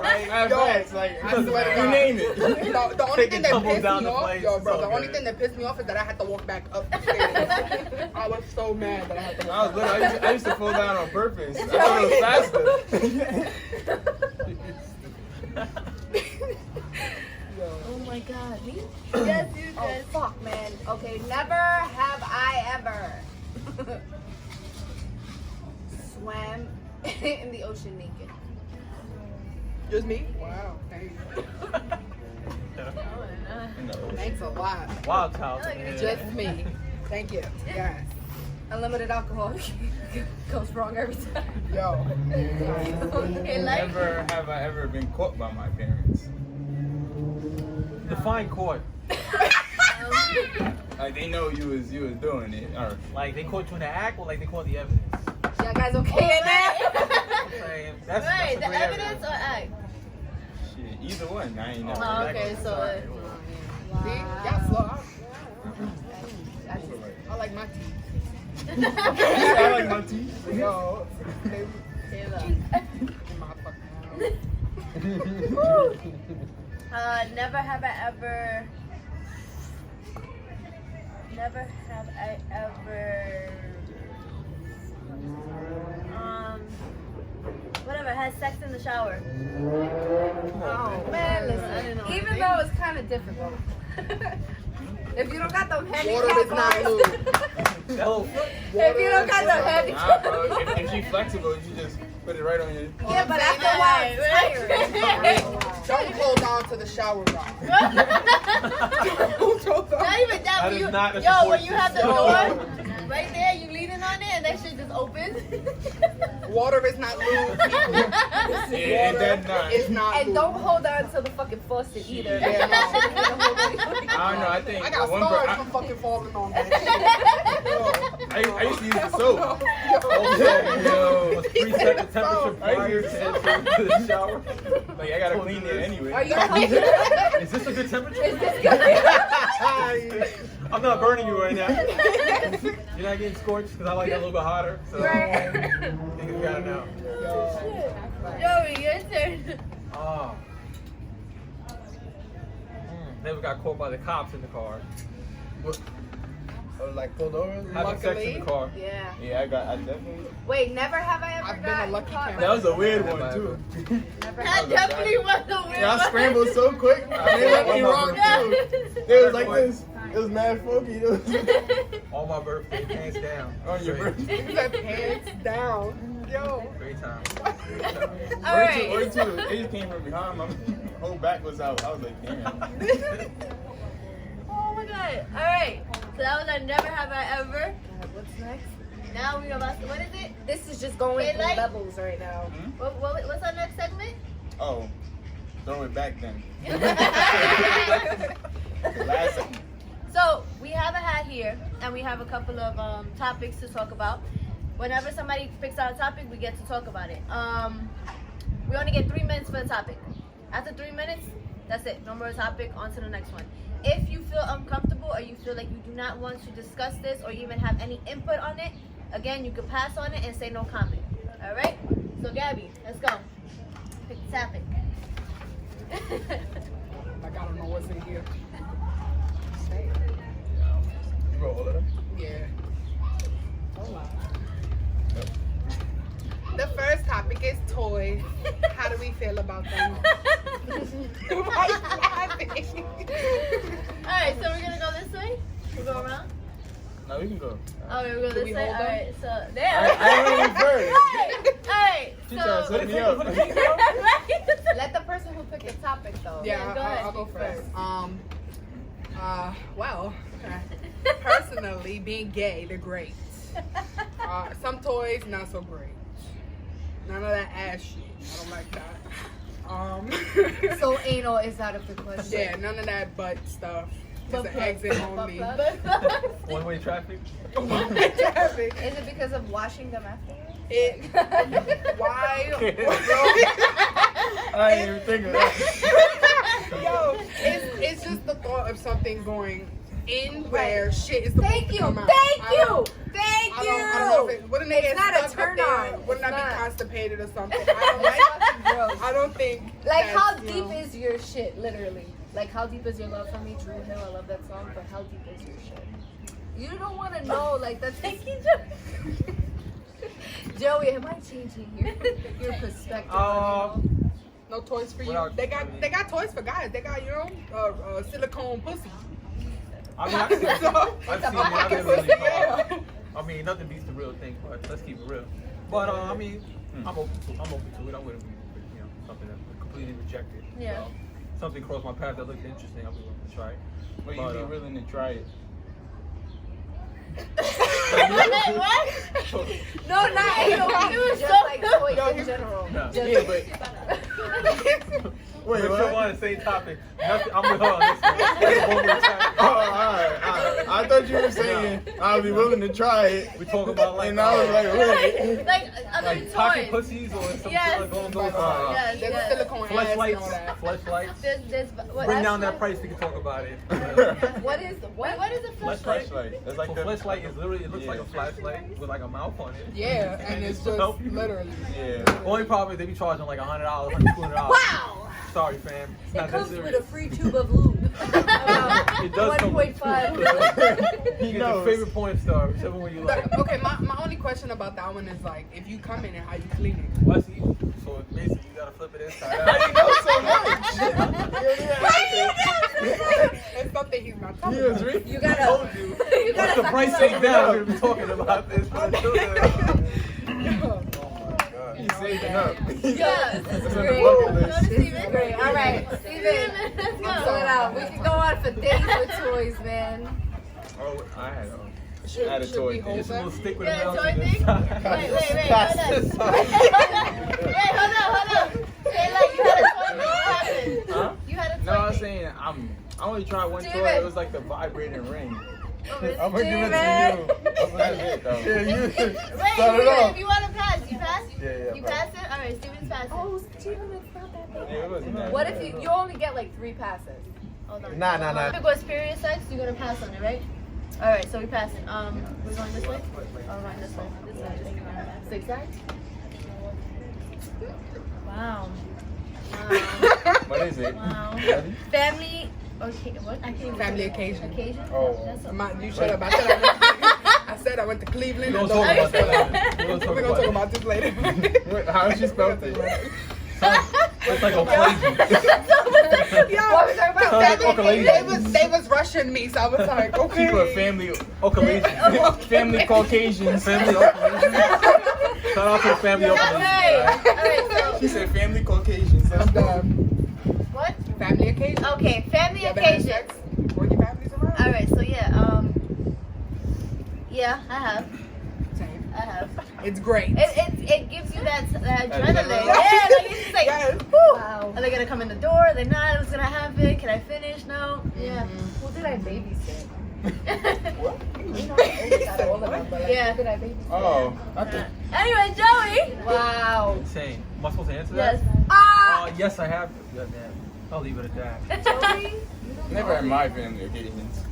right? Advance, like, I swear to you God. name it. The only Take thing it that tumble pissed down me the off, place. yo, bro, It's the all only good. thing that pissed me off is that I had to walk back up the stairs. I was so mad that I had to I walk was back. little. I used to fall down on purpose. I thought it was faster. Oh my God. Me? Yes, you Oh guys. fuck, man. Okay, never have I ever swam in the ocean naked. Just me? Wow, thanks. Thanks a lot. Wild child. Just me. Thank you. Yes. Unlimited alcohol goes wrong every time. Yo. Okay, like. Never have I ever been caught by my parents. Define court. Like they know you was doing it, or Like they caught you in the act, or like they caught the evidence. Y'all guys okay in there? Like, that's Right, a the gray area. evidence or act? shit, either one. I ain't never. Oh, okay, so. See? Y'all slow. I like my teeth. I like my teeth. Yo. They Kayla. my fucking mouth. Never have I ever. Whatever, had sex in the shower. Oh man, I don't listen. know. Even though it's kind of difficult. If you don't got them heavy Water is not bars, lube. if you don't got them heavy Nah, bro. If she's flexible, you just put it right on your. yeah, but after a while, it's tiring. Don't hold on to the shower rod. Not even that. That When is you, not a yo, when support you have the system. door right there, you leaning on it, and that shit just opens. Water is not lube. Yeah, that's not. It's not And lube. don't hold on to the fucking faucet either. Yeah, no. I don't know. I think I got one stars I, from fucking falling on that I used to use the soap. Yo, must preset the temperature I prior used to entering the shower. Like I gotta clean it anyway. Are you Is this a good temperature? Is this good? I'm not burning you right now. You're not getting scorched because I like it a little bit hotter. So I think you got it now. Joey, your turn. Oh. Never got caught by the cops in the car. Or like pulled over? Having sex in the car. Yeah. Yeah, I definitely. Wait, never have I ever I've been a gotten lucky caught cat. That was a weird one too. Never That definitely was a weird Yeah, I one. scrambled so quick. They looked me wrong too. They was like this. It was mad funky. On my birthday, hands down. On your Straight. birthday. He said hands down. Yo. Great time. All right. Or two. It just came from behind. My whole back was out. I was like, damn. Oh my god. All right. So that was our never have I ever. What's next? Now we're about to, what is it? This is just going Hey, through like- levels right now. What's our next segment? Oh, throw it back then. Last second. So we have a hat here, and we have a couple of topics to talk about. Whenever somebody picks out a topic, we get to talk about it. We only get 3 minutes for the topic. After 3 minutes, that's it. No more topic. On to the next one. If you feel uncomfortable or you feel like you do not want to discuss this or even have any input on it, again, you can pass on it and say no comment. All right? So Gabby, let's go. Pick the topic. Like, I don't know what's in here. You wrote all of them? Yeah. Hold on. The first topic is toys. How do we feel about them? Why you laughing? Alright, so we're gonna go this way? We'll go around? No, we can go. Oh, we'll go Do this we way? hold them? Alright, so there. I ain't first. Alright, She trying to so. set me up. Let the person who picked the topic though. Yeah, go ahead. I'll go first. Well, personally, being gay, they're great. Some toys, not so great. None of that ass shit. I don't like that. So anal is out of the question. Yeah, none of that butt stuff. Just Butt an plug. exit only. One-way traffic. Traffic. Is it because of washing them afterwards? Why? I ain't even think of that. Yo, it's just the thought of something going in where shit is supposed Thank to you. come out. Thank I you. don't- Thank I you. don't know if it, wouldn't they It's get not a stuck turn up there? on. Wouldn't I It's be not. constipated or something? I don't like. Gross. I don't think. Like, that's, how you deep know, is your shit, literally? Like, how deep is your love for me? True Hill, I love that song, but how deep is your shit? You don't want to know, like, that's... Thank you, Joey, am I changing your perspective? no toys for you? Without- They got toys for guys. They got silicone pussy. I mean, I've seen it. I've seen it. I've been really Yeah. I mean, nothing beats the real thing, but let's keep it real. But I mean, I'm open to it. I wouldn't, something that completely rejected. Yeah. So, something crossed my path that looked interesting. I'll be willing to try it. But you'd be willing to try it. What? No, not anal. It was Just so like toys in general. No. Just Yeah, but We're wait, still what? on the same topic. Nothing. I'm with her on this one. Oh, all right. I thought you were saying I'd be willing to try it. We talk about like, And I was like, wait. Like other like pocket toys. pussies or some Yes. shit like along those lines. Yes, There's yes. silicone ass and all Fleshlights. that. Fleshlights. There's what? Bring down that price. We can talk about it. what is Wait, what is a flashlight? Flashlight. It's like So the fleshlight is literally, it looks Yeah. like a flashlight with like a mouth on it. Yeah, and it's just help you. literally. Yeah. Only problem is they be charging like $100, $200. Wow! Sorry, fam. It's It not comes that with a serious. free tube of lube. It does come with 1.5. You get your knows. favorite porn star, whichever one you like. Okay, my only question about that one is like, if you come in and how you clean it. What's easy? So basically, you gotta flip it inside How out. you know so much? It's something he's not talking He was about. reading. You I gotta. told you. Once the price ain't down, we're gonna be talking about this. But until then, He's saving up. Yeah, this is It's great. on the bucket Go to list. Steven. Great. All right, Steven. Let's go. Fill it out. We can go on for days with toys, man. Oh, I had Should, Add a should toy we thing. hold just a that? little stick with Yeah, a mouse toy in thing? it. Wait, Pass hold this on. on. Wait, hold on. Hey, like, you had a toy thing? What happened? Huh? You had a toy No, I was thing. saying I only tried one toy. Steven. It was like the vibrating ring. Oh, really? I'm gonna give it to you. That's it though. Yeah, you Wait, start it Steven, off. if you want to pass, you pass? Yeah, You bro. pass it? Alright, Steven's passing. Oh, Steven, it's not that bad. Yeah, it wasn't that. What if you only get like 3 passes? Hold on. Nah. If it goes period sex, you're gonna pass on it, right? Alright, so we pass it. We're going this way? Oh, we're going this way. This way. Zigzag? Wow. What is it? Wow. Ready? Family. Okay, what? I can't even Family say. occasion. Occasion? Oh. That's a You shut up. I said I went to Cleveland. We're and gonna talk don't- about that. We're gonna talk about this later. Wait, how did you spell it? It's like a poison. Yo, What we talking about? They was rushing me, so I was like, okay. People are family Caucasians. Family Caucasians. Family Caucasians. Shout out to the family Caucasians. She said family Caucasians. Let's go. What? Family occasion. Okay, family occasions. When your family's around. All right, so yeah, yeah, I have. Same. I have. It's great. It gives you that adrenaline. Adrenaline. Yeah, like it's just like, Yes. whoo. Wow. Are they gonna come in the door? Are they not? What's gonna happen? Can I finish? No. Yeah. Who did I babysit? What? You know, I always got all of them, but like, Yeah. who did I babysit? Oh, I think. Anyway, Joey. Wow. Insane. Am I supposed to answer that? Yes. Yes, I have. Goddamn. I'll leave it at that. Joey? Never in my family occasions.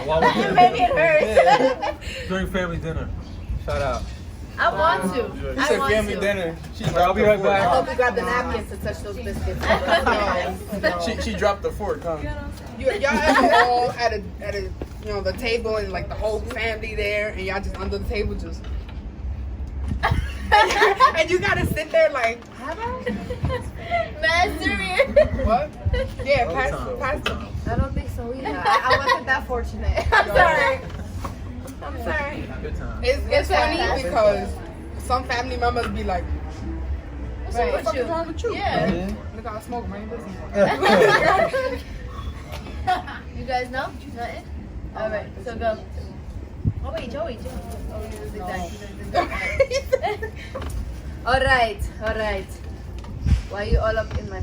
While we're here, Maybe it hurts. during family dinner. Shout out. I want to. She I said want family to. dinner. She I'll be right I back. hope you grab the napkins to touch those biscuits. She dropped the fork, huh? Y'all ever all at a the table and like the whole family there and y'all just under the table just and you gotta sit there like Mad serious. what? Yeah, All the pass. time. I don't think so either. I wasn't that fortunate. I'm sorry. I'm sorry. Good time. It's funny because some family members be like, what the fuck is wrong with you? Yeah. Look how I smoke, man. You guys know? Nothing? All right, so go. Oh wait, Joey. Oh, he was exactly. All right. Why you all up in my?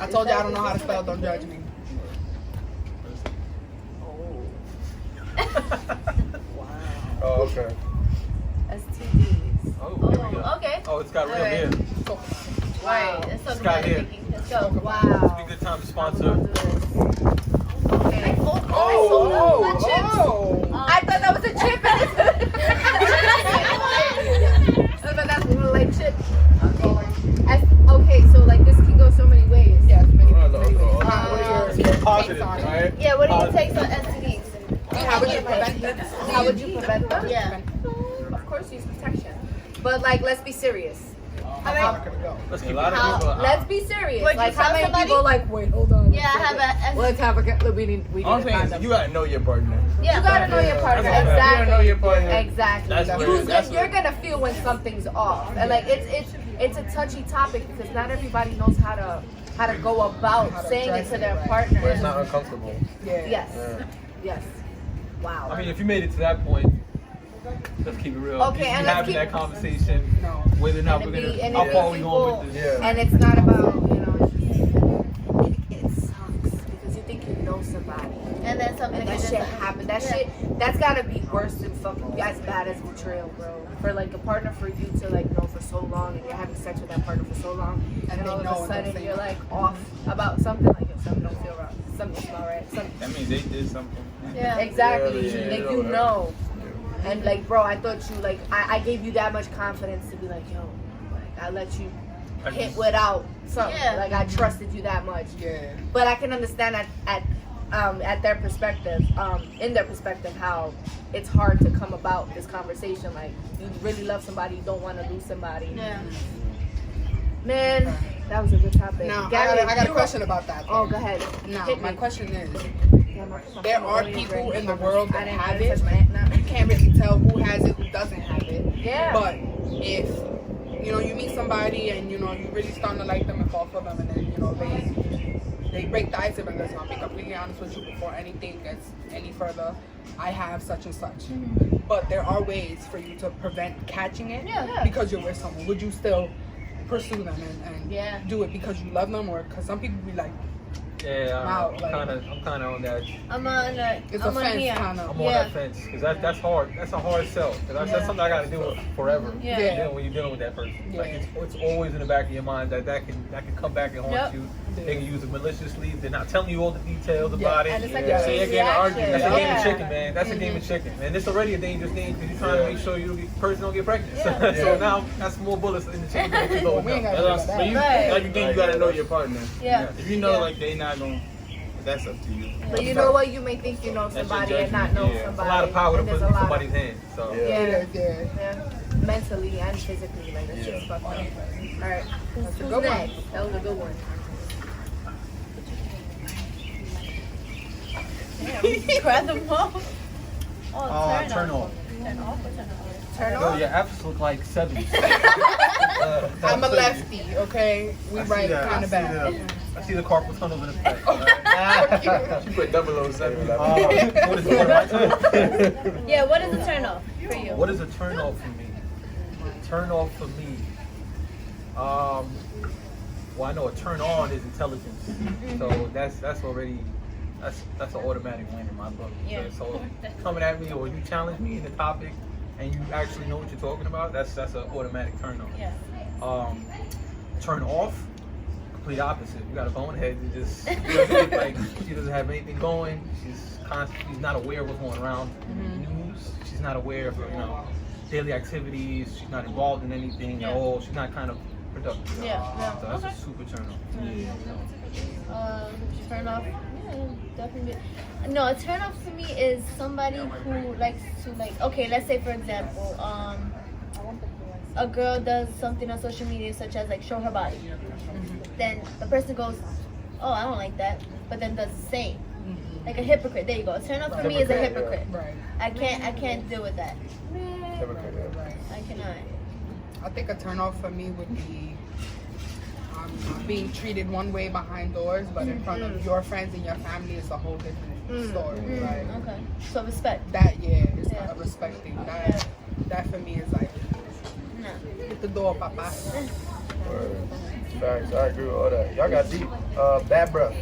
I told you I don't know how to spell. Don't judge me. Oh, okay. STDs. Oh, here we go. Okay. Oh, it's got real Alright. here. Right. Let's talk Scott about here. thinking. Let's go. Wow. It's a good time to sponsor. Okay. I thought that was a chip. But that's more like chip. Okay, so like this can go so many ways. Yes, many ways. What are your positive, right? Yeah, what do you take on STDs? How would you prevent them? How would you prevent them? Yeah. Of course, use protection. But like, let's be serious. Let's keep a lot of people. Let's be serious. Would you Like, how tell many somebody? people like? Wait, hold on. Yeah, I have a. Let's have a. We need All I'm a saying is condom. you gotta know your partner. Yeah. You gotta know your partner. That's all. You gotta know your partner. Exactly. That's what You're gonna feel when something's off, and like it's a touchy topic because not everybody knows how to go about saying it to their partner. But it's not uncomfortable. Yes. Wow. I mean, if you made it to that point, let's keep it real. Okay, you and let's having keep- that conversation, whether or not And we're it be- gonna, and it how be far we people- going with this. Yeah. And it's not about, it sucks because you think you know somebody. And then something And that like shit this. happened. That's gotta be worse than fucking, as bad as betrayal, bro. For like a partner for you to like know for so long and you're having sex with that partner for so long and they all know of a and don't sudden say you're it. like off about something like, yo, something don't feel right. Something's not right. That means they did something. Yeah. Exactly. Yeah, like yeah, you yeah. know. And like, bro, I thought you like I gave you that much confidence to be like, yo, like I let you hit without something. Yeah. Like I trusted you that much. Yeah. But I can understand at their perspective, in their perspective, how it's hard to come about this conversation. Like you really love somebody, you don't want to lose somebody. Yeah. Man, that was a good topic. Now, Gabby, I got a you- question about that. Oh, go ahead. Now, Hit my me. question is, Damn, I put my there phone are away people already. in the world I that didn't have touch it. my hand now. You can't really tell who has it, who doesn't have it. Yeah. But if you meet somebody and you really starting to like them and fall for them, and then they break the ice and listen, I'll be completely honest with you before anything gets any further. I have such and such. But there are ways for you to prevent catching it. Yeah. Because you're with someone. Would you still pursue them and Yeah. do it because you love them, or because some people be like, Yeah, Wow, I'm like- kind of on that. I'm on. it's I'm a on fence here. kind of. I'm on that fence because that's hard. That's a hard sell. 'Cause that's something I got to deal with forever. Yeah. Yeah. When you're dealing with that person, Yeah. like it's always in the back of your mind that can come back and haunt Yep. you. Yeah. They can use it maliciously. They're not telling you all the details Yeah. about it. And it's like Yeah. a So chain you're getting reaction. argued. That's a game Yeah. of chicken, man. That's a game of chicken, and it's already a dangerous game because you're trying to make sure the person don't get pregnant. Yeah. So now that's more bullets in the chamber that you Well, we ain't go. gotta- But you, Right. like again, you gotta know your partner. Yeah. If you know Yeah. like they not gonna, that's up to you. But you know what? You may think you know That's your somebody and not judgment, know yeah. It's a somebody. lot of power to and put there's in a lot of- somebody's hand. So Yeah. Yeah. Yeah. Mentally and physically, like that shit's fucked up. All right, who's good one. next? That was a good one. Grab them off. Oh, Turn off. Turn off or turn off? Turn Yo, off. your apps look like 70s. I'm a lefty, okay? We write kind of bad. I see the carpal tunnel in effect. She put 007. What is my turn? Yeah, what is a turn off for you? What is a turn off for me? Turn off for me. Well, I know a turn on is intelligence. So that's already that's an automatic win in my book. Yeah. So coming at me or you challenge me in the topic and you actually know what you're talking about, that's an automatic turn on. Yeah. Turn off, complete opposite. You got a bonehead who just like she doesn't have anything going. She's not aware of what's going around news. She's not aware of daily activities. She's not involved in anything at all. She's not kind of productive. Yeah. So that's a super turn on. Turn off. Yeah, definitely. No, a turn off for me is somebody who likes to okay, let's say for example, a girl does something on social media such as show her body. Then the person goes, oh, I don't like that, but then does the same. Like a hypocrite. There you go. A turn off for me is a hypocrite. Right. I can't deal with that. Right. I cannot. I think a turn off for me would be being treated one way behind doors, but in front of your friends and your family is a whole different story. Like Okay. So respect. that, is respecting that. That for me is like No. hit the door, papa. Word. Facts. I agree with all that. Y'all got deep. Bad breath.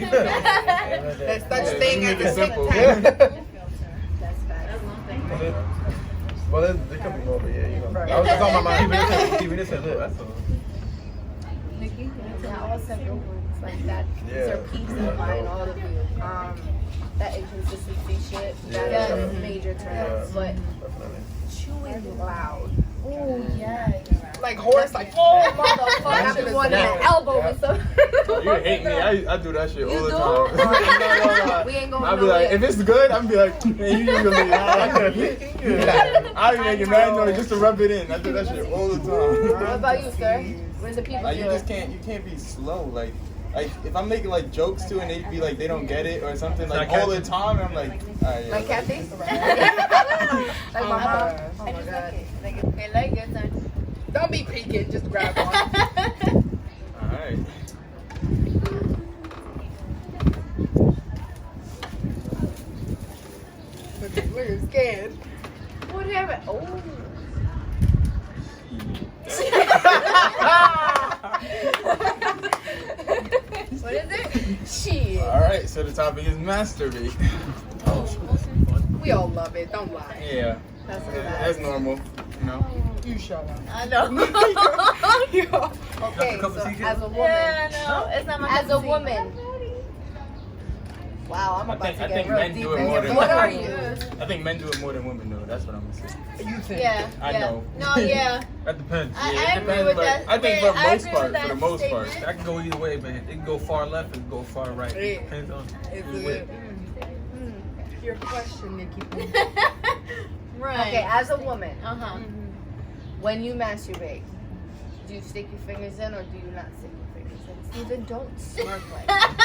There's such thing as Make it a simple. Well, there could be more, but yeah, I was just on my mind. Even this is that's all. Yeah, all several words like that. These Yeah. are peaks in mind, all of you. That inconsistency shit, that Yeah. is a major turn off. But Definitely. chewing loud. Oh yeah. like horse, like Oh, motherfucker. I be wanting an elbow with some. You hate me. I do that shit all the do? time. No. We ain't going I'll be like, nowhere. if it's good, I'll be like, man, you usually. I'll be making mad noise just to rub it in. I do that shit all the time. What about you, sir? Where's the people Like you do just it? can't be slow. Like if I'm making like jokes too and they be like they don't get it or something like Like all the time, I'm like, yeah, Like Kathy? Like my mom? Oh my god. Okay, like your turn. don't be peeking, just grab on. all right. Look at scared. What do you have? Oh. What is it? Shit. All right. So the topic is masturbate. We all love it, don't lie. Yeah, that's normal. You know. You shut up. I know. Okay, cup of so tea, kid? as a woman, Yeah, no, it's not my as cup a of tea. woman. Wow, I'm about to I get think real men deep do it in more here. than What are women. you? I think men do it more than women do. That's what I'm gonna say. You think? Yeah. I yeah. know. No, yeah. That depends. I it agree depends, with but that. I think Yeah, for I most agree part, with that for the most part, statement. That can go either way, man. It can go far left, it can go far right. Yeah. It depends on It's who's with. your question, Nikki. Right. Okay, as a woman, Uh-huh. when you masturbate, do you stick your fingers in or do you not stick your fingers in? Steven, don't smirk like that.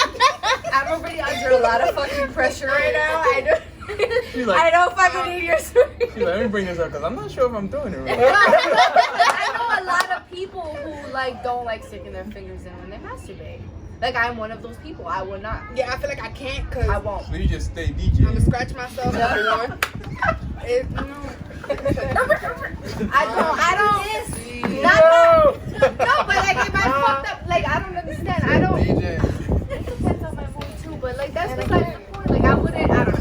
I'm already under a lot of fucking pressure right now. She's like, I don't fucking need your smirk. she's like, let me bring this up because I'm not sure if I'm doing it right. I know a lot of people who don't like sticking their fingers in when they masturbate. Like I'm one of those people. I would not. Yeah, I feel like I can't because I I'm won't. So you just stay DJ. gonna scratch myself every one. I don't. No, but like if I fucked up, like I don't understand. I don't. DJ. It depends on my mood too, but like that's besides the point. Like I wouldn't. I don't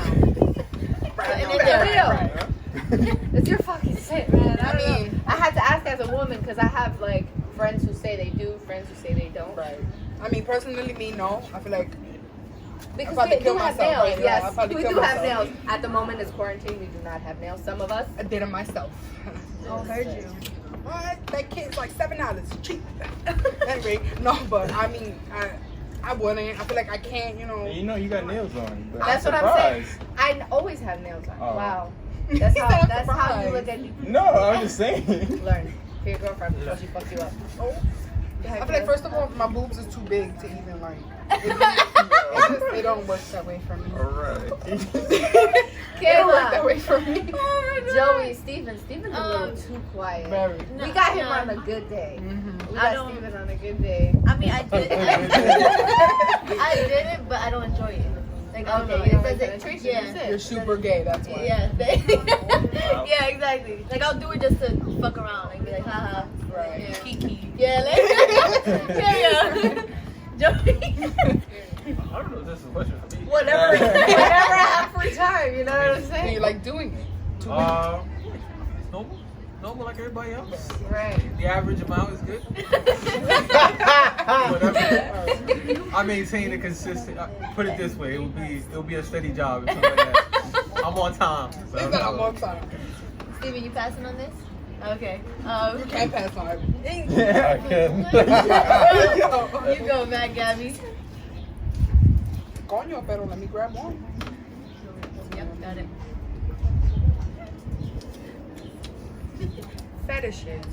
know. It's your fucking shit, man. I mean, I had to ask as a woman because I have like friends who say they do, friends who say they don't. Right. I mean, personally, me, no. I feel like Because probably we kill do have myself, nails. right? Yeah, I'll Yes, probably we kill do have myself. nails. At the moment, it's quarantine. We do not have nails. Some of us. I did it myself. I heard you. What? That kid's like $7. Cheap. Anyway, no, but I mean, I wouldn't. I feel like I can't, You know you got nails on. But That's what I'm saying. I always have nails on. Oh. Wow. That's He how. said I'm That's how you surprised. look at me. No, I'm just saying. Learn for your girlfriend before she fucks you up. Oh, I feel like first of all, my boobs is too big to even like. It don't work that way for me. All right. It don't work that way for me. Joey, Steven's a little too quiet. Very. We got him on a good day. We got Steven on a good day. I mean, I did it, but I don't enjoy it. Like, Okay, it it doesn't. treat Yeah. You're super gay, that's why. Yeah. Yeah, exactly. Like, I'll do it just to fuck around. Like, be like, haha. Right. Yeah. Kiki. Yeah, like, yeah. Joey. I don't know if this is a question for me. Whenever I have free time, you know what I'm And saying? you like doing it. Normal. Normal like everybody else. Right. The average amount is good. Whatever. I maintain a consistent. Put it this way, it'll be a steady job. If something like that. I'm on time. So He said I'm on time. Steven, you passing on this? Okay. You can't pass on everything. I can. You go, Matt, Gabby. Coño, pero let me grab one. Yep, got it. Fetishes.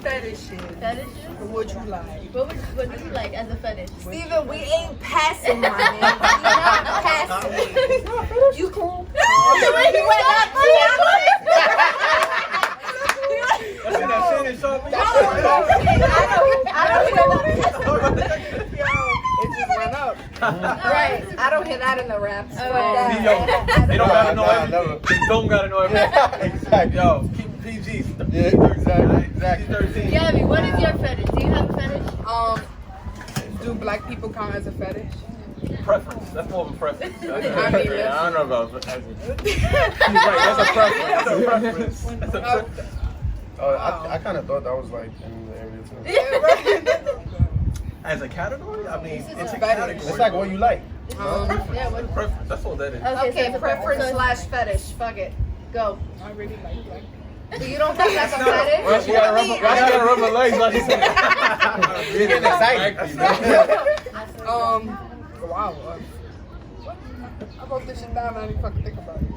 Fetishes. Fetishes? What would you like? What do you like as a fetish? Steven, we ain't passing, my man. We not passing. You cool? I see that shit and show me. I don't hear It just went up. Right. I don't hear that in the raps. Yo, they don't gotta know everything. They don't gotta know everything. Exactly. Yo, keep it PG. Yeah, exactly. 13. Gabby, what is your fetish? Do you have a fetish? Do black people count as a fetish? Preference. That's more of a preference. I mean, I don't know about that. That's a preference. That's a preference. That's a preference. Oh, I kind of thought that was like in the area too. As a category, I mean, it's a fetish. category. It's like what you like. Yeah, what? Preference. That's all that is. Okay, so preference slash fetish. Fuck it. Go. I really like black. So you don't think that's a fetish? Why she gotta rub her legs like she's Getting excited. Wow. I wrote this shit down. I didn't fucking think about it.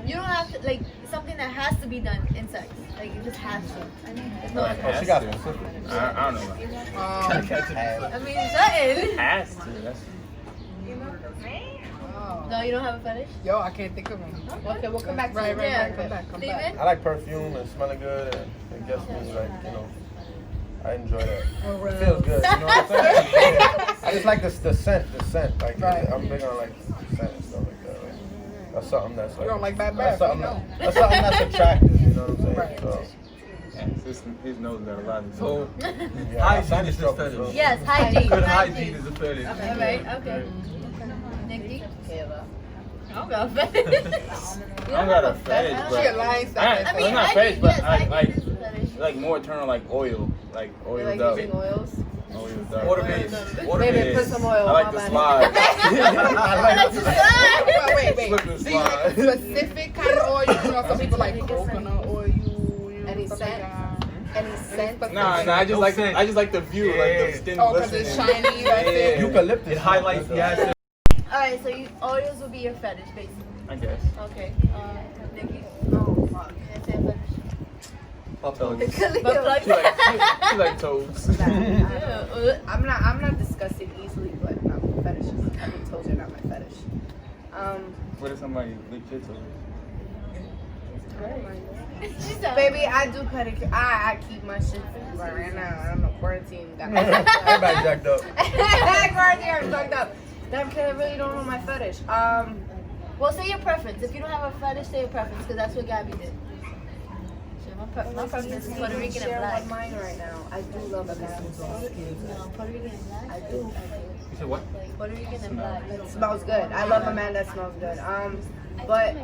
You don't have to, like, something that has to be done in sex. Like, it just has to. It's not Oh, she got specific. I don't know. I mean, something. Has to. That's No, you don't have a fetish? Yo, I can't think of them. Okay, we'll come back to Right, you. right, come back. Steven? I like perfume and smelling good, and it gets me like, you know, I enjoy that. It feels good, you know what I'm saying? I just like the scent. Like, Right. I'm big on like scent and stuff like that. Like, that's something that's like. You don't like bad That's breath, something, you know. that's something that's attractive, you know what I'm saying? Right. So, his nose got a lot of So, yeah, hygiene is a stuff, fetish. so. Yes, hygiene. Good hygiene is a fetish. All right, okay. Nikki? Kayla. I don't got a fetish. I don't got a fetish, She a but lying I stuff. mean, it's not hygiene, fetish, but yes, I hygiene like is a fetish. like more turn on like oil, like You oiled like up. using oils? Oiled up. Water based. Water Baby, based. put some oil I like on the my slide. Wait. Slip and Do you like slide. specific kind of oil? You know, some people like coconut oil. Any stuff scent? like that. Any scent? Nah, I just like the view, like the skin Oh, because it's glistening. shiny. That's it. Eucalyptus. It highlights the asset. Alright, so oils will be your fetish, basically. I guess. Okay. Nikki? Oh, fuck. Can't say a fetish. Butt plugs. Butt plugs? She like toes. I'm not disgusted easily, but no, fetishes. I mean, toes are not my fetish. What if somebody licked your toes? Baby, I do pedicure. I keep my shit right now. I don't know, quarantine got me. Everybody jacked up. Quarantine, I'm fucked up. Damn, kid, I really don't know my fetish. Well, say your preference. If you don't have a fetish, say your preference, because that's what Gabby did. So my preference is Puerto Rican and share black. one mine right now. I do love a man. Puerto Rican and black? I do. You said what? Puerto Rican and black. It smells good. I love a man that smells good. But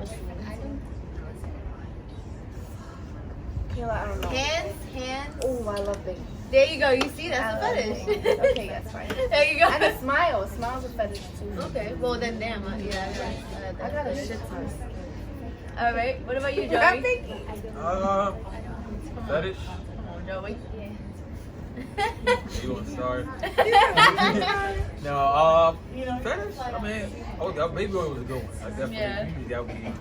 Kayla, I don't know. Hands. Oh, I love big. There you go. You see, that's I a love fetish. big. Okay, that's fine. There you go. And a smile. A smile's a fetish too. Okay, well then, damn. Yeah, I got a shit ton. All right. What about you, I'm Joey? picky. Fetish. Joey. You want to start? No, fetish? I mean, oh, that baby oil was a good one. I definitely, Yeah. that would be.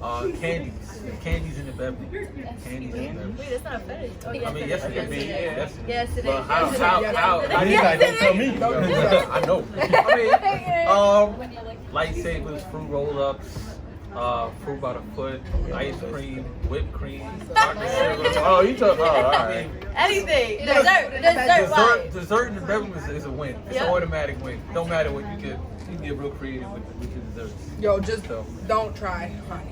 Candies. Candies in the beverage. Candies in the beverage. Wait, that's not a fetish. Oh, I mean, yes, it is. Yes, it is. But how I need like to tell me. I know. I mean, lightsabers, fruit roll-ups, fruit by the foot, ice cream, whipped cream, chocolate syrup. Oh, you talking about? All right. Anything. Dessert wine. Dessert in the beverage is a win. It's an automatic win. Don't matter what you get. You get real creative with the desserts. Yo, just don't try honey.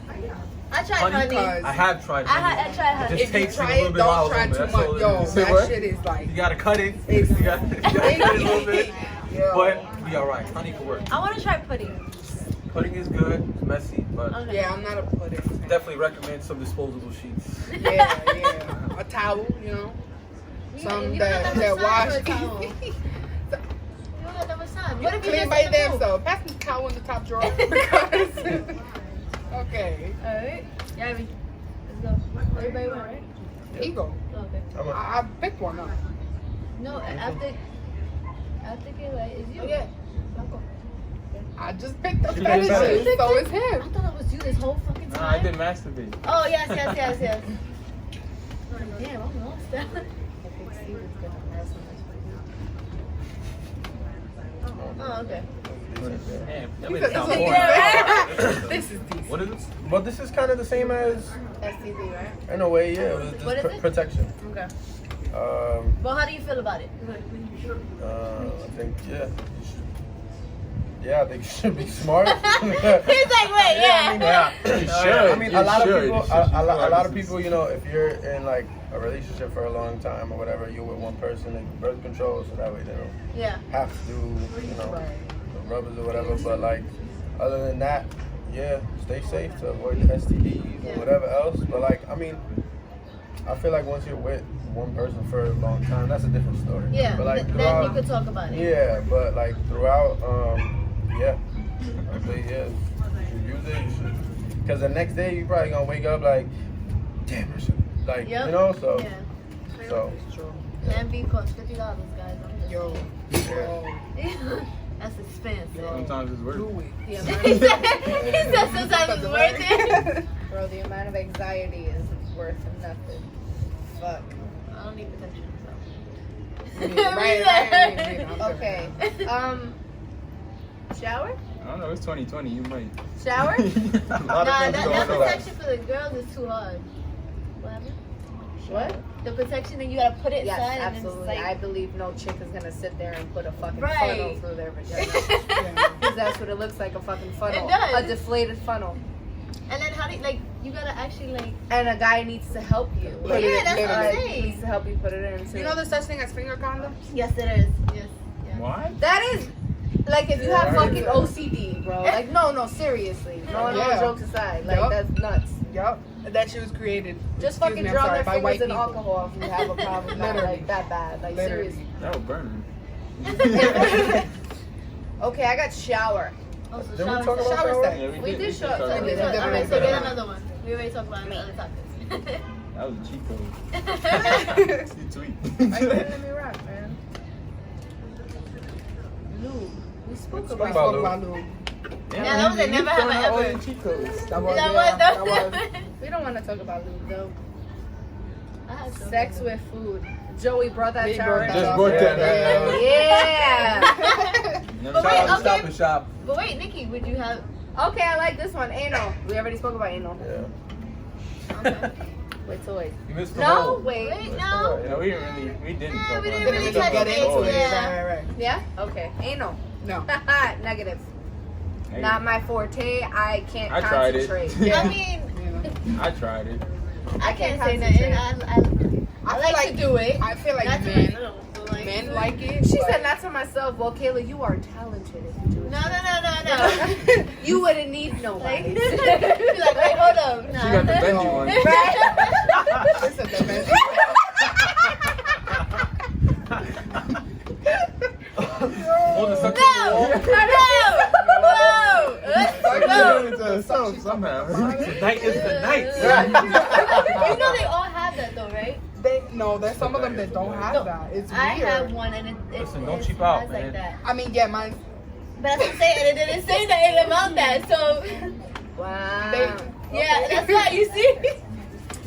I tried honey. I have tried honey. I tried honey. It just If you takes try a little it, bit don't out try of it. too That's much. all it Yo, is. that what? shit is like. You gotta cut it. It's- You gotta do a little bit. Yo. But be alright. Honey can work. I want to try pudding. Pudding is good. It's messy, but Okay. Yeah, I'm not a pudding fan. definitely recommend some disposable sheets. Yeah. A towel, you know. Some You don't have that much time wash. for a towel. You don't have that much time. What if you Clean just by in the pool? themselves. Pass me the towel in the top drawer. Okay. Alright. Gabby, let's go. Everybody went, right? Here you go. Oh, okay. I picked one up. No, after Kayla, it's you. Yeah. I just picked up She that did better. shit, so it's I him. thought it was you this whole fucking time. Nah, I did masturbate. Oh, yes. Oh, damn, I'm lost. Oh, okay. Damn, that You made it said sound this boring. is This is decent. What is it? But this is kind of the same as, STV, right? in a way, yeah. It was just What is it? protection. Okay. Um, Well, how do you feel about it? I think, yeah. I think you should be smart. He's like, wait, yeah. Yeah, You should. I mean, You a lot should. of people, You should. a lot of people, you know, if you're in like a relationship for a long time or whatever, you're with one person and birth control, so that way they don't Yeah. have to do, you know, the rubbers or whatever. But like, other than that, yeah, stay safe to avoid the STDs and whatever else. But like, I mean, I feel like once you're with one person for a long time, that's a different story. Yeah. But like Then throughout, you could talk about it. yeah, but like throughout, yeah, I say yeah, you should use it. You should, because the next day you probably gonna wake up like, damn, I should, like, Yep. you know, so, Yeah. so, Can be cost $50, guys. I'm just Yo. That's expensive. Sometimes it's worth it. Do it. The he amount said sometimes it's worth it. bro, the amount of anxiety is worth nothing. Fuck. I don't need protection, Right. Okay. Shower? I don't know, it's 2020, you might. Shower? a lot of Nah, things that going on. protection for the girls is too hard. What happened? What? The protection, and you gotta put it Yes, inside, absolutely. and it's I like, believe no chick is gonna sit there and put a fucking Right. funnel through their vagina. Because that's what it looks like, a fucking funnel. It does. A deflated funnel. and then how do you, like, you gotta actually like, And a guy needs to help you. yeah, that's what I'm He needs saying. to help you put it in too. You know there's such thing as finger condoms? Yes, it is. Yes. Yeah. What? that is like if you Yeah, have I heard fucking that. OCD, bro. Like no, seriously. No, Yeah. jokes aside. Like Yup. that's nuts. Yup. That shit was created. Just excuse fucking me, I'm drown sorry, their by fingers white in people. alcohol if you have a problem. Not Literally. like that bad. Like Literally. seriously. That would burn. Okay, I got shower. Also, Didn't we shower talk about sex. shower shower? sex. Yeah, We did show up. talk So about we Okay, did. that. so, okay, so Yeah. get another one. We already talked about other topics. That was a cheat code. You tweet. Like, let me rock, man. Lube. We spoke spoke about about Spoke about lube. Yeah, that was a never have I all ever. your cheat codes. That was, That was that was. We don't want to talk about lube though. I had some. Sex with food. Joey brought that He shower brought that Just up. brought that Yeah. Never But wait, tried. okay. Stop and shop. But wait, Nikki, would you have? Okay, I like this one. Anal. We already spoke about anal. Yeah. Okay. Wait, so wait. You missed the No, whole. wait. Wait, no. Yeah, we didn't talk we about didn't that. really We touch talked on about it. the toys. Yeah. Right. Yeah? Okay. Anal. No. Negative. Hey, Not my forte. I can't I tried it. concentrate. I mean, I tried it. I can't say concentrate. nothing. I feel like to do it. I feel like Not to men myself, but like, like it. She but- said not to myself. Well, Kayla, you are talented if you do it. No. You wouldn't need Like, nobody. she's like, wait, hold up. Nah. She got the Benji one. Right? Listen, the men- On the suction No! wall. No! Somehow. Tonight is the night. You know they all have that though, right? No, there's some of them that don't have No, that. It's I weird. have one and it Listen, don't it's cheap out, like man. that. I mean, yeah, mine. But that's what I'm saying, and it didn't say nothing about that, so Wow. Yeah, that's right. You see?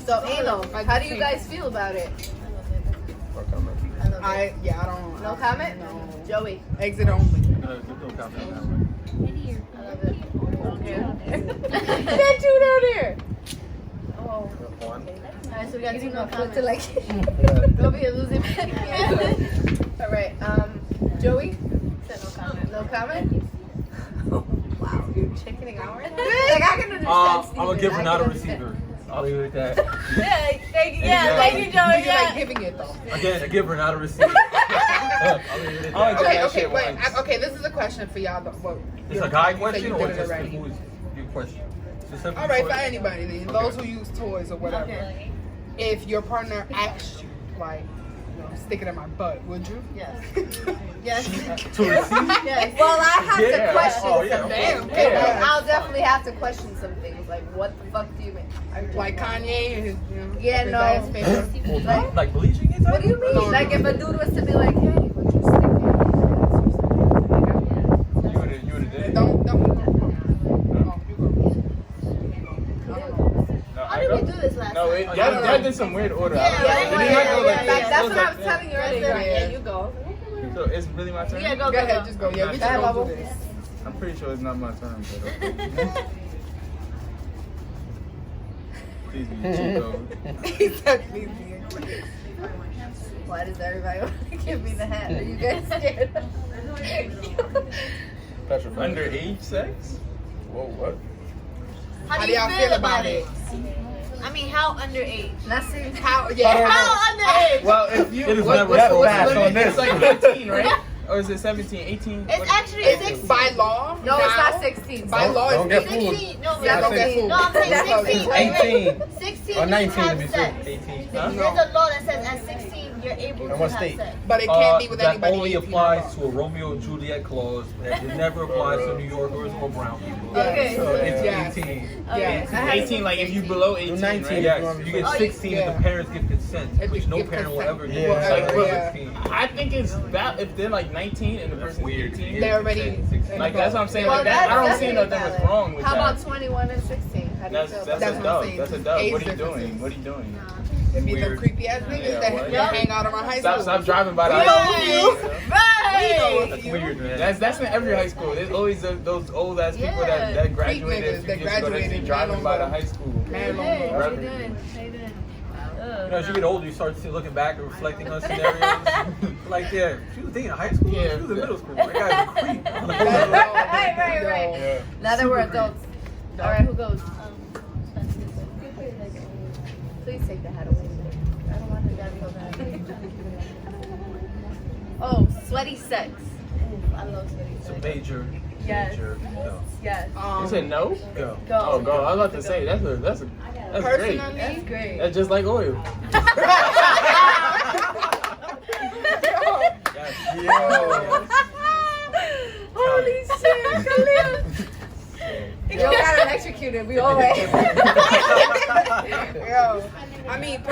So, Elo, how do you guys feel about it? I don't. No comment? No. Joey. Exit only. No comment on that one. I love it. That two down there. Oh. Alright, so we got two no Put comments. to like. Don't be a losing man. All right. Joey. Said no comment. No comment. Wow, you're chickening out right now. Like I can understand. I'm gonna give her not a receiver. I'll leave it at that. Yeah, thank you, Joey. You like giving it though. Again, I give her not a receiver. I'll leave it at that. Okay, wait. Okay, this is a question for y'all. Though. It's a guy You said question you or did it just already. who is your question? Specifically All right, for for- anybody then. Those who use toys or whatever. Okay. If your partner asked you, like, stick it in my butt, would you? Yes. Yes. To receive? Yes. Well, I have Yeah. to question Oh, yeah. some Damn, things. yeah. I'll definitely have to question some things. Like, what the fuck do you mean? Like Kanye and his, Yeah, his no. ass paper. Like, Like bleaching it? what do you mean? No, Like, no. if a dude was to be like, hey, would you stick it? You would have did it? Don't. No, How did we do this last No, time? y'all did some weird order. Yeah, I don't know. yeah, Did you not go yeah, like yeah, this? That's It was what I like was telling you That's earlier. it. Yeah, you go. So it's really my turn? Yeah, go, Go ahead, just go. Yeah, we Go ahead, just go Bubba. do this. I'm pretty sure it's not my turn, but okay. Please be cheap though. He said, please be included. Why does everybody want to give me the hat? Are you guys scared? Underage sex? Whoa, what? How do you feel about it? I mean, how underage? Nothing. How? Yeah. How underage? Well, if you It is what- never what's the so fast limit? on this. It's like 18, right? Or is it 17, 18? It's actually It's 16. by law. No, it's now, not 16. By law, Don't it's get fooled. 16. No, Yeah, don't get 17. fooled. No, I'm saying That's how it 16. is. Wait, 18. 16 Or you 19 can to have be sex. 18. There's a law that says at 16 you're able In to what have state? sex. But it can't be with That anybody. only 18 or applies above. to a Romeo and Juliet clause. That it never applies to New Yorkers or brown people. Okay. So it's Yeah. 18. Yeah. I had 18, like if you below 18, 19. right? Yes, you get Oh, 16 if yeah. the parents give consent, If which they no give parent will consent. ever Yeah. give. It's like Yeah. 16. I think it's that if they're like 19 and the person's Weird. 18. They're already. Like that's what I'm saying. Well, Like that, I don't that's see nothing definitely that's valid. wrong with How that. about 21 and 16? How do you That's feel that's about That's a what I'm dub. saying. That's a Age dub. What are you differences. doing? What are you doing? If these are Weird. creepy ass niggas Yeah, that what? hang out around high Stop school. stop driving by the Right. high school. Right. That's weird, man. That's in every high school. There's always those old ass people Yeah. that graduated. niggas You that just go to graduated, see driving man by on the the- high school. Man, Hey, long how you Reverend. doing? How you doing? You know, as you get older, you start looking back and reflecting on scenarios. Like, yeah, she was dating in high school. Yeah. She was in middle school. That guy's a creep. Right. Yeah. Now that we're adults. All right, who goes? Please take the hat away. I don't want the dad to go back. Oh, sweaty sex. Ooh, I love sweaty It's a sex. major, Yes. major go. Yes. You said no? Go. Go. Oh, go. I was about to say that's great. Personally, That's great. That's just like oil. Yo. Holy shit, Khalil. Yo got electrocuted. We all went. yo, I mean,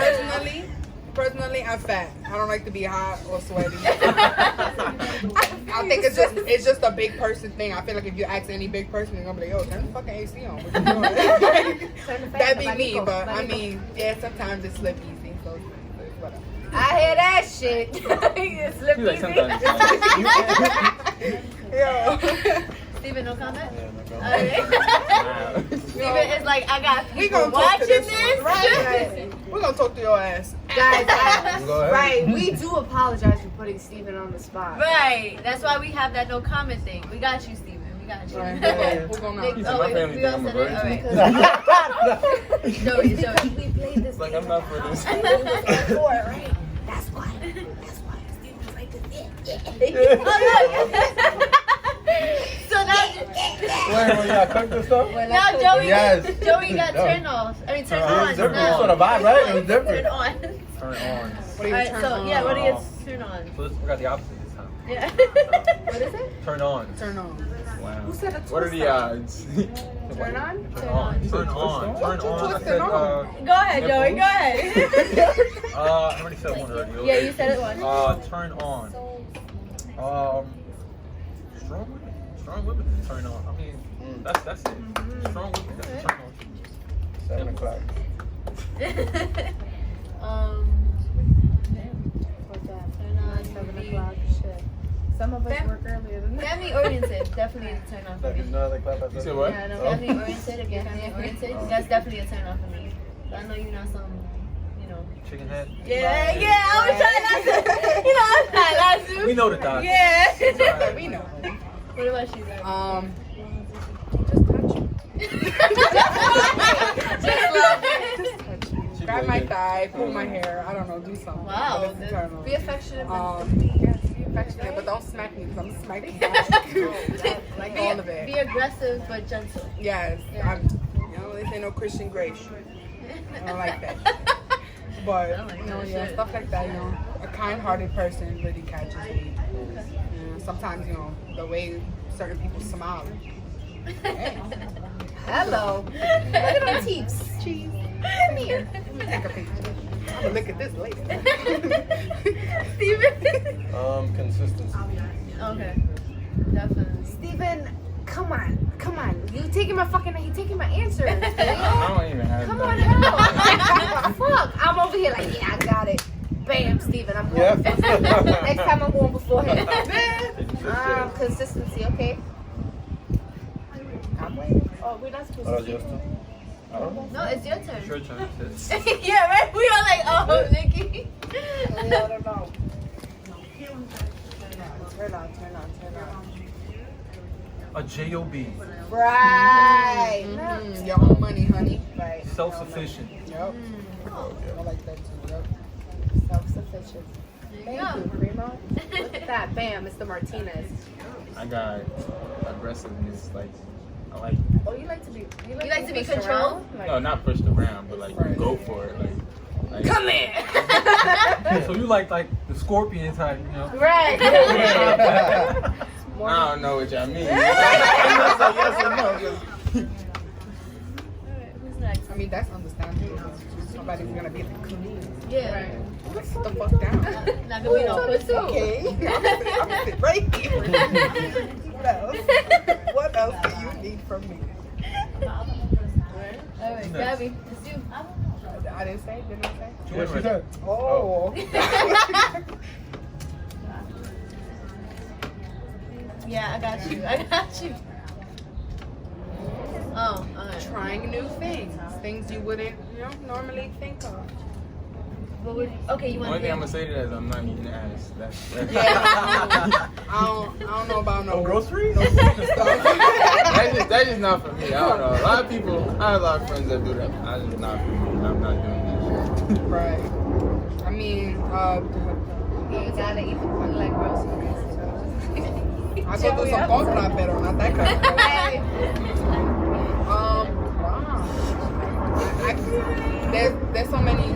personally, I'm fat. I don't like to be hot or sweaty. I think it's just a big person thing. I feel like if you ask any big person, they're gonna be like, "Yo, turn the fucking AC on." What you doing? That'd be me, but I mean, yeah, sometimes it slip easy, so whatever. I hear that shit. It's slip He's like easy. sometimes. Yo, Steven, no comment? Yeah, no go. Okay. Steven is like, I got we people gonna talk to watching this this. one, right? We're gonna talk to your ass. Guys, Go ahead. right, we do apologize for putting Steven on the spot. Right. That's why we have that no comment thing. We got you, Steven. We got you. Right, yeah. What's going on? He said, "My family we all think I'm said a it? virgin." All right. Show you, show you. We played this It's like I'm not for this. before, right? That's why Steven's like this. Oh, look. So now, Wait, y'all cook this stuff? now Joey, Yes. Joey got No. turned off. I mean, turned It was on. different. now. You saw the vibe, right? It was different. Turn on. Turn on. What do you Alright, turn so on? yeah, what do you turn on? So we got the opposite this time. Yeah. What is it? Turn on. Turn on. Wow. Who said a What are the odds? Turn on? Turn on. You said Turn on. twist Turn on? on. I Twist said, it on. Go ahead, Joey. Go ahead. I already said one already. Yeah, you said it once. Turn on. Strong women. Strong women to turn on. I mean, that's it. Strong women. That's a turn on. 7 o'clock. What's that? Turn on 7 be o'clock. Shit. Some of us work earlier than that. family oriented. Definitely a turn on for me. You said what? Yeah, no, family oriented. Again, family oriented. That's definitely a turn on for me. So I know you're not some, you know. Chicken head. Yeah, yeah. I was trying not to. You know, I'm trying not to. We know the thoughts. Yeah. We know. What about you guys? Grab my thigh, pull my hair. I don't know, do something. Wow. That's the turn on. Be affectionate. Yes, be affectionate, but don't smack me because I'm smacking back. Like all of it. Be aggressive but gentle. Yes, Yeah. this ain't no Christian Grace. I don't like that. But stuff like that, a kind-hearted person really catches me. Sometimes, the way certain people smile. Hey. Hello. Look at my teeth. Cheese. Come here. Let me take a picture. I'm gonna look at this later. Steven. Consistency. Okay. Definitely. Steven, come on. You taking my answers. I don't even have Come that. on, help. Fuck. I'm over here like, yeah, I got it. Bam, Steven, I'm going. Yep. Next time I'm going beforehand. Consistency, okay. I'm waiting. Oh, we're not supposed to speak. No, it's your turn. Your turn. Yeah, right? We are like, oh, Nikki. I don't know. Turn on. A J.O.B. Right. Your own money, honey. Right. Self-sufficient. Yep. I like that too. Yep. Self-sufficient. Thank you, Primo. Look at that. Bam, it's the Martinez. I got aggressiveness. Like, I like. Oh, you like to be pushed controlled? around? Like, No, not pushed around, but like go for it. Like come here. So you like the scorpion type, Right. I don't know what y'all mean. Yes or no, 'cause- Who's next? I mean, that's understandable. Somebody's gonna be like, Yeah. sit the fuck down. Not gonna be no pussy. Okay. I'm sit right here. What else do you need from me? Alright, Gabby, it's you. I didn't say. Didn't I say? Yeah, she did. Oh. Yeah, I got you. Oh, alright. Trying new things you wouldn't, normally think of. What would, okay, you want Only to thing I'm gonna say to that is I'm not eating ass. That's Yeah. I don't know about no groceries? that's just not for me. I don't know. A lot of people, I have a lot of friends that do that. I just not for me. I'm not doing that shit. Right. I mean, You gotta eat like groceries. I go through some coconut pero not that kind of wow. There's so many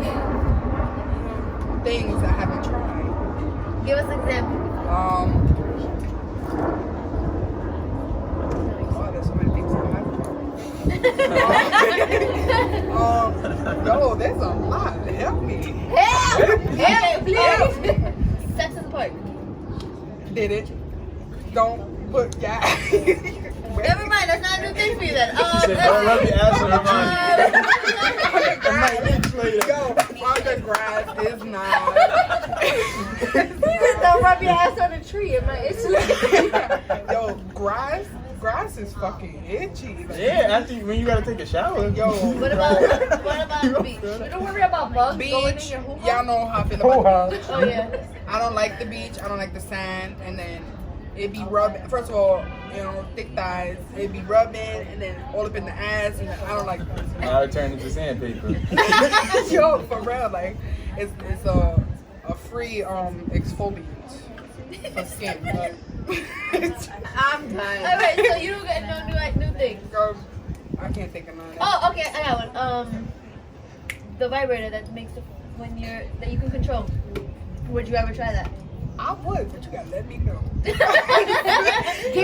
things I haven't tried. give us an example. There's so many things I haven't tried. No, there's a lot. Help me. Help, please. Sex in the park. Did it? Don't put gas. Never mind, that's not a new thing for you then. Said, don't rub your ass on your Yo, on the grass is not. Don't rub your ass on a tree. It might itch. Yo, grass is fucking itchy. Like, Yeah, after when you gotta take a shower. yo, What about the beach? You don't worry about bugs going in beach. your hookah. Y'all know how I feel about the beach. Oh yeah. I don't like the beach. I don't like the sand. And then it'd be rubbing. First of all, thick thighs. It'd be rubbing and then all up in the ass. And I don't like I turn into sandpaper. Yo, for real, like it's a free exfoliant for skin. But I'm done. Alright, so you don't get no new things. girl, I can't think of none. Oh, okay, I got one. The vibrator that makes the that you can control. Would you ever try that? I would, but you gotta let me know. Give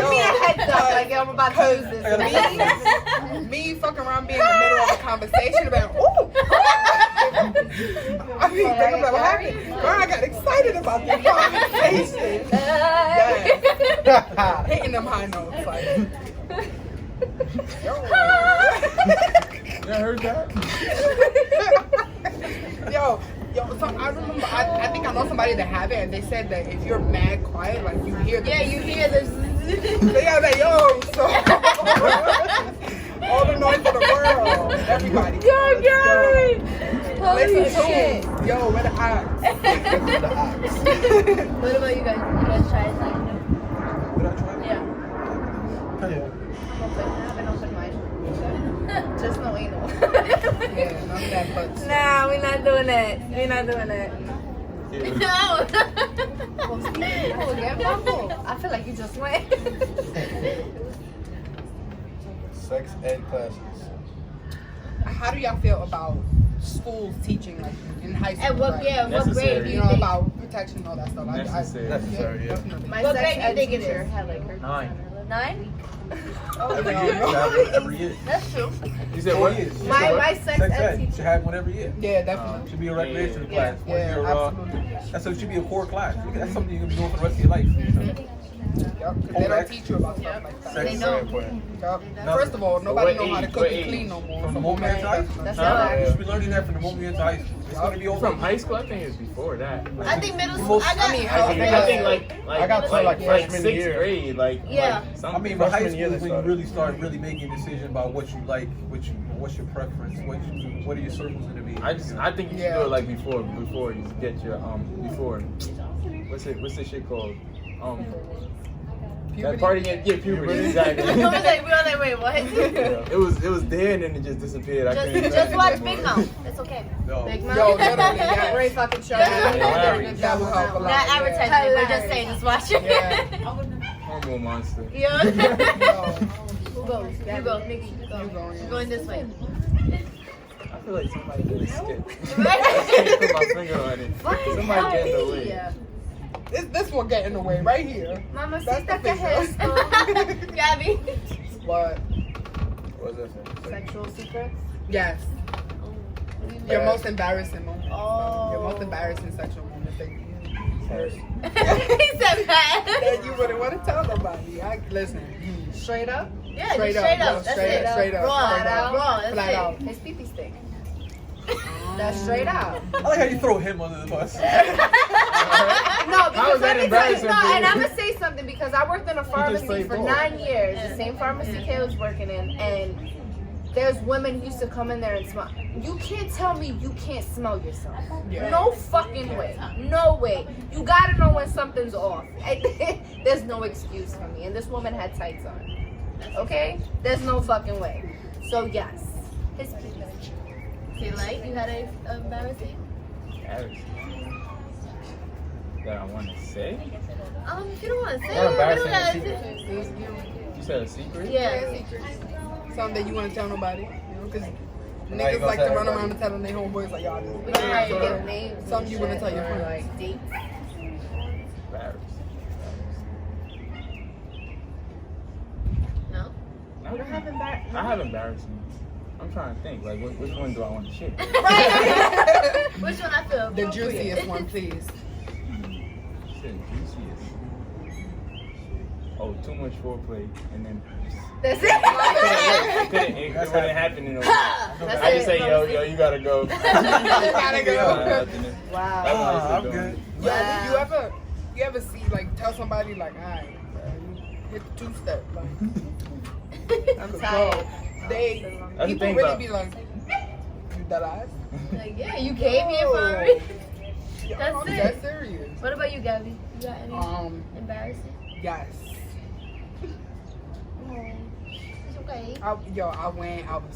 me a heads up, like I'm about to use this. Me fucking around being in the middle of a conversation about, ooh. I mean, think about what happened. Girl, I got excited about this conversation. Yes. Hitting them high notes, like. Yo. You heard that? Yo, I remember, I think I know somebody that have it, and they said that if you're mad quiet, like you hear the... Yeah, you hear this. They are like, yo, so... all the noise in the world. Everybody. Yo, Gabby! Holy Listen shit. to Yo, where the ox? What about you guys? You guys try it? Would I try it? Yeah. Yeah. Just no anal. Yeah, none of that, but... Nah, we're not doing that. We're not doing that. No. I feel like you just went. Sex ed classes. How do y'all feel about schools teaching, like, in high school? At what, right? yeah, what grade do Necessary. You you know, think? about protection and all that stuff. Necessary, yeah. Definitely. My What sex grade do you ed think it teacher is? had like her 9. 9? Oh, Every no, year. no. Every year. That's true. You said what? Years. my sex Sex ed ed. You teacher. should have one every year. Yeah, definitely. Should be a recreational Yeah. class. Yeah, absolutely. That's what should be a core class. That's something you're gonna be doing for the rest of your life. Yup, 'cause they don't teach you about stuff like that. They Sex know. very important. Yup. No. First of all, nobody What know how to age? cook What and age? clean no more. From the So moment you're in high school. That's Huh? right. You should be learning that from the moment you're in high school. It's gonna be over. From high school, I think it's before that. I think middle school. Most- I got. I mean, I think like I got to like freshman 6th year. grade, like Yeah. like I something. mean, but high Freshman school year is they when you started. really start really making decisions about what you like, what's your preference, what are your circles gonna be. I think you should Yeah. do it like before you get your before. What's the shit called? That party yeah, puberty, exactly. I was like, we were like, wait, what? Yeah, it was there and then it just disappeared. I couldn't Just watch Big Mouth. It's okay. No. Big Yo, Mouth. literally, yeah. Great fucking show. Hilarious. That will help a lot. Not yeah. advertising. We're just saying, just watch it. Yeah. Hormone monster. Yo. Yo, Who goes? You go, Nikki. You go. You go, yeah. You're going this way. I feel like somebody did a skip. Right? I can't put my finger on it. Somebody get in the way. Yeah. this will get in the way right here. Mama, That's see the that picture. Gabby. What? What's that say? Sexual secrets. Yes. Your most embarrassing moment. Oh. Your most embarrassing sexual moment that you heard. He said that. That you wouldn't want to tell nobody. Listen. Straight up. Yeah, Straight just straight up, up. no, That's straight it. up, straight up, Raw, straight up. raw. That's Flat it. out. His pee-pee stink. That's straight up. I like how you throw him under the bus. No, How because is that let me tell you, embarrassing no, for you? and I'm gonna say something because I worked in a pharmacy played for ball. 9 years, the same pharmacy Kay was working in, and there's women who used to come in there and smell. You can't tell me you can't smell yourself. Yeah. No fucking way. No way. You gotta know when something's off. There's no excuse for me. And this woman had tights on. Okay? There's no fucking way. So yes. His penis. See, like, you had a embarrassing? That I want to say? If you don't want to say Not it, embarrassing, you a don't secret. You said a secret? Yeah. Something that you want to tell nobody. You know, because Now you niggas gonna like to tell run everybody. around and telling their homeboys like, y'all We do. don't have to Right. give names. and Something you wouldn't shit, tell your or, friends. like dates. Embarrassed. No? You don't have embarrassing. I have embarrassment. I'm trying to think. Like, which one do I want to share? Which one I feel? The appropriate? juiciest one, please. Shit, juiciest. Oh, too much foreplay, and then That's it it. wouldn't happen in a way. That's I just it. say, yo, you gotta go. You gotta go. Wow. That's what I I'm said, good. Yo, you ever see, like, tell somebody, like, alright, hit the two-step, like, I'm go. tired. They, That's the people thing really about- be like, you that eyes? Like, yeah, you came here for me. Yo, That's I'm it. that serious. What about you, Gabby? You got any embarrassing? Yes. It's okay. I was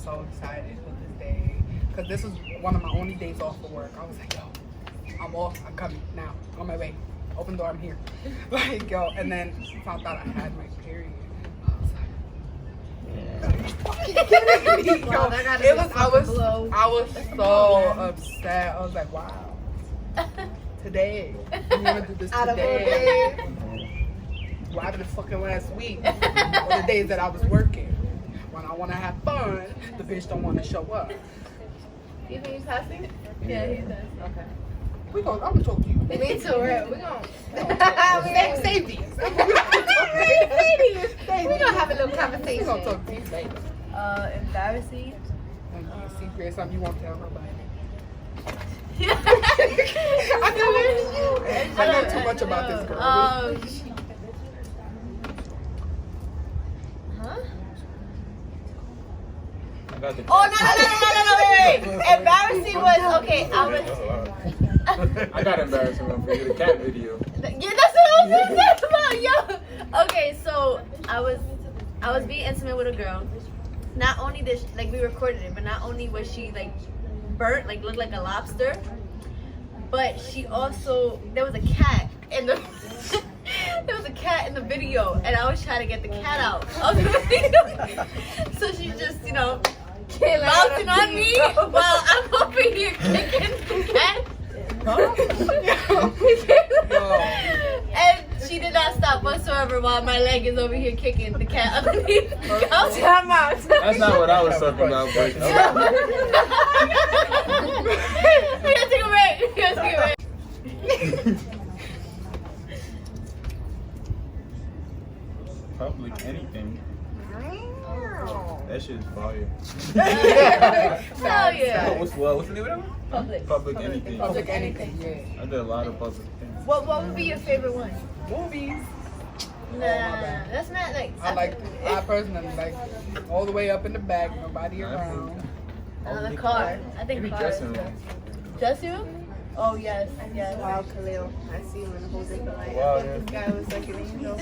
so excited for this day. Because this was one of my only days off for work. I was like, yo, I'm off. I'm coming now. On my way. Open door, I'm here. Like, yo, and then found out I had my period. I was like, Wow, that gotta it be was, a I was so upset. I was like, wow. Today. I'm going to do this Out of today. What happened to fucking last week? Or the days that I was working. When I want to have fun, the bitch don't want to show up. You think he's passing? Yeah, he does. Okay. I'm gonna talk to you. Me too. We're gonna. Save these. We're gonna have a little We're conversation. gonna talk to you later. Embarrassing. There's something you won't tell nobody. I know too much about this girl. Huh? I got the Oh no! Wait. Embarrassing was okay. I got embarrassing one for you. The cat video. Yeah, that's what I was talking about, yo. Okay, so I was being intimate with a girl. Not only did we recorded it, but not only was she like burnt, like looked like a lobster, but she also there was a cat in the video, and I was trying to get the cat out of the video. So she just bouncing on me while I'm over here kicking the cat. And she did not stop whatsoever while my leg is over here kicking the cat underneath the couch. That's not what I was talking about, but We gotta take a break. public anything. That shit is fire. Hell yeah. What's the name of that one? Public anything. Public anything, yeah. I did a lot of public things. What would be your favorite one? Movies. Nah, that's not like. I personally like all the way up in the back, nobody around. The car. I think Maybe car. dressing room. Just you? Oh yes. Wow, Khalil. I see you in a whole different light. Wow, I thought this guy was like an angel.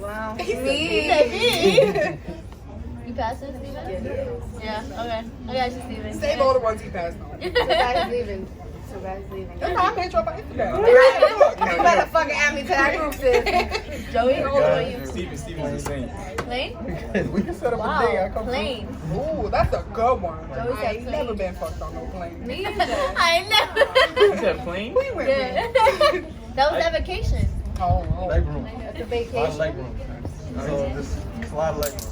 Wow. Me. You passed it, Steven? Yeah. Okay. I got you, Steven. Save all the ones he passed on. So guys leaving. That's why I made sure about Instagram. You better fucking add me to that group, sis. Joey, how old are you? Steven's the same. Plain? We can set up a day. I Wow. come Plain. Ooh, that's a good one. Joey I said ain't plain. never been fucked on no plane. Me either. I know. Is that plain? We went with. Yeah. That was that vacation. Oh. leg room. That's a A lot of vacation. leg room. So just a lot of leg room.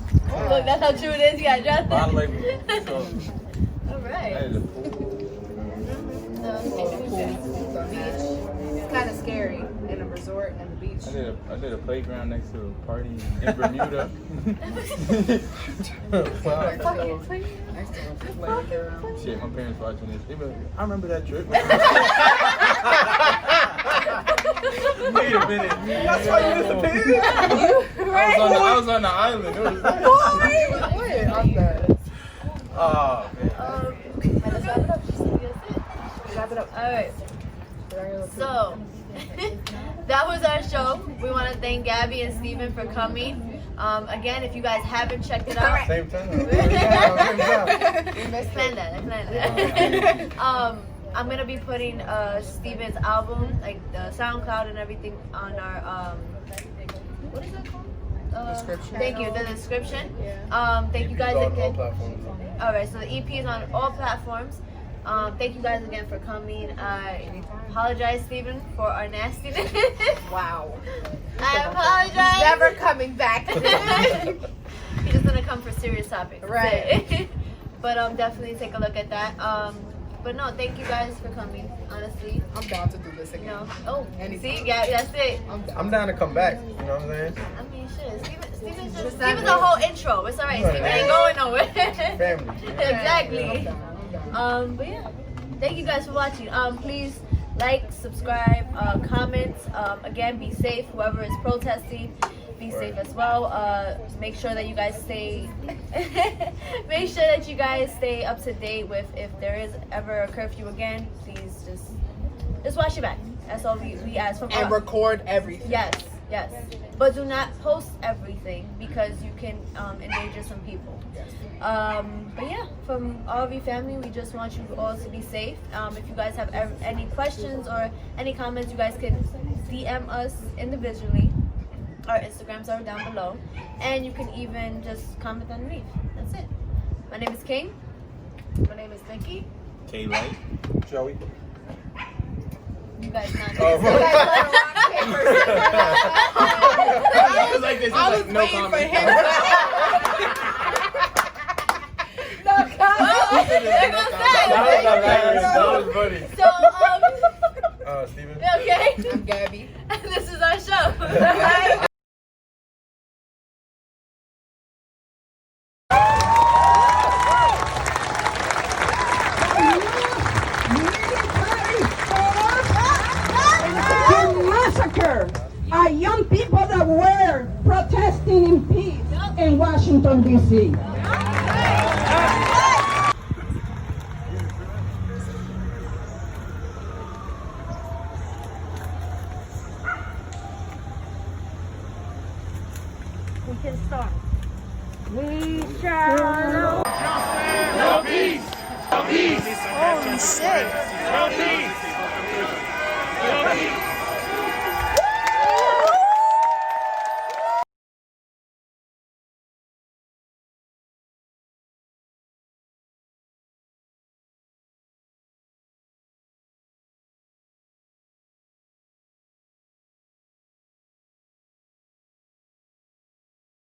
Look, that's how true it is. You got dressed. A lot of leg room. So All I right. had a pool. It's kind of scary in a resort and the beach. I did a playground next to a party in Bermuda. wow. Next to him, playground. Shit, my parents watching this. They be like, I remember that trip. Wait a minute. That's why you disappeared. I was on the island. It was Wait, I'm dead. Oh man. Let's wrap it up. Wrap it up. All right. So, that was our show. We want to thank Gabby and Steven for coming. Again, if you guys haven't checked it out, Same time. plan that. I'm going to be putting Steven's album, like the SoundCloud and everything on our, what is that called? Description. Thank you, the description. Thank you guys All again. platforms. All right, so the EP is on all platforms. Thank you guys again for coming. I apologize, Steven, for our nastiness. Wow. I apologize. Never coming back. He's just gonna come for serious topics. Right. But definitely take a look at that. But no, thank you guys for coming. Honestly, I'm down to do this again. Oh, Anytime. see, yeah, that's it. I'm down to come back. You know what I'm saying? I mean, shit. Steven's a whole intro. It's alright. Steven ain't going nowhere. Family. Exactly. I'm down. But yeah, thank you guys for watching. Please like, subscribe, comment. Again, be safe. Whoever is protesting, be safe as well. Make sure that you guys stay. Make sure that you guys stay up to date with if there is ever a curfew again. Please just watch your back. That's all we ask from. And record everything. Yes. But do not post everything because you can endanger some people. But yeah, from all of your family, we just want you all to be safe. If you guys have any questions or any comments, you guys can DM us individually. Our Instagrams are down below. And you can even just comment underneath. That's it. My name is King. My name is Nikki. K-Light. Joey. You guys not Oh, It was like this. I was Like, no waiting for comment. him. That was funny. So, Steven. okay. I'm Gabby. And this is our show. resting in peace in Washington, D.C. We can start. We shall know. No peace! No peace! Holy shit! No peace!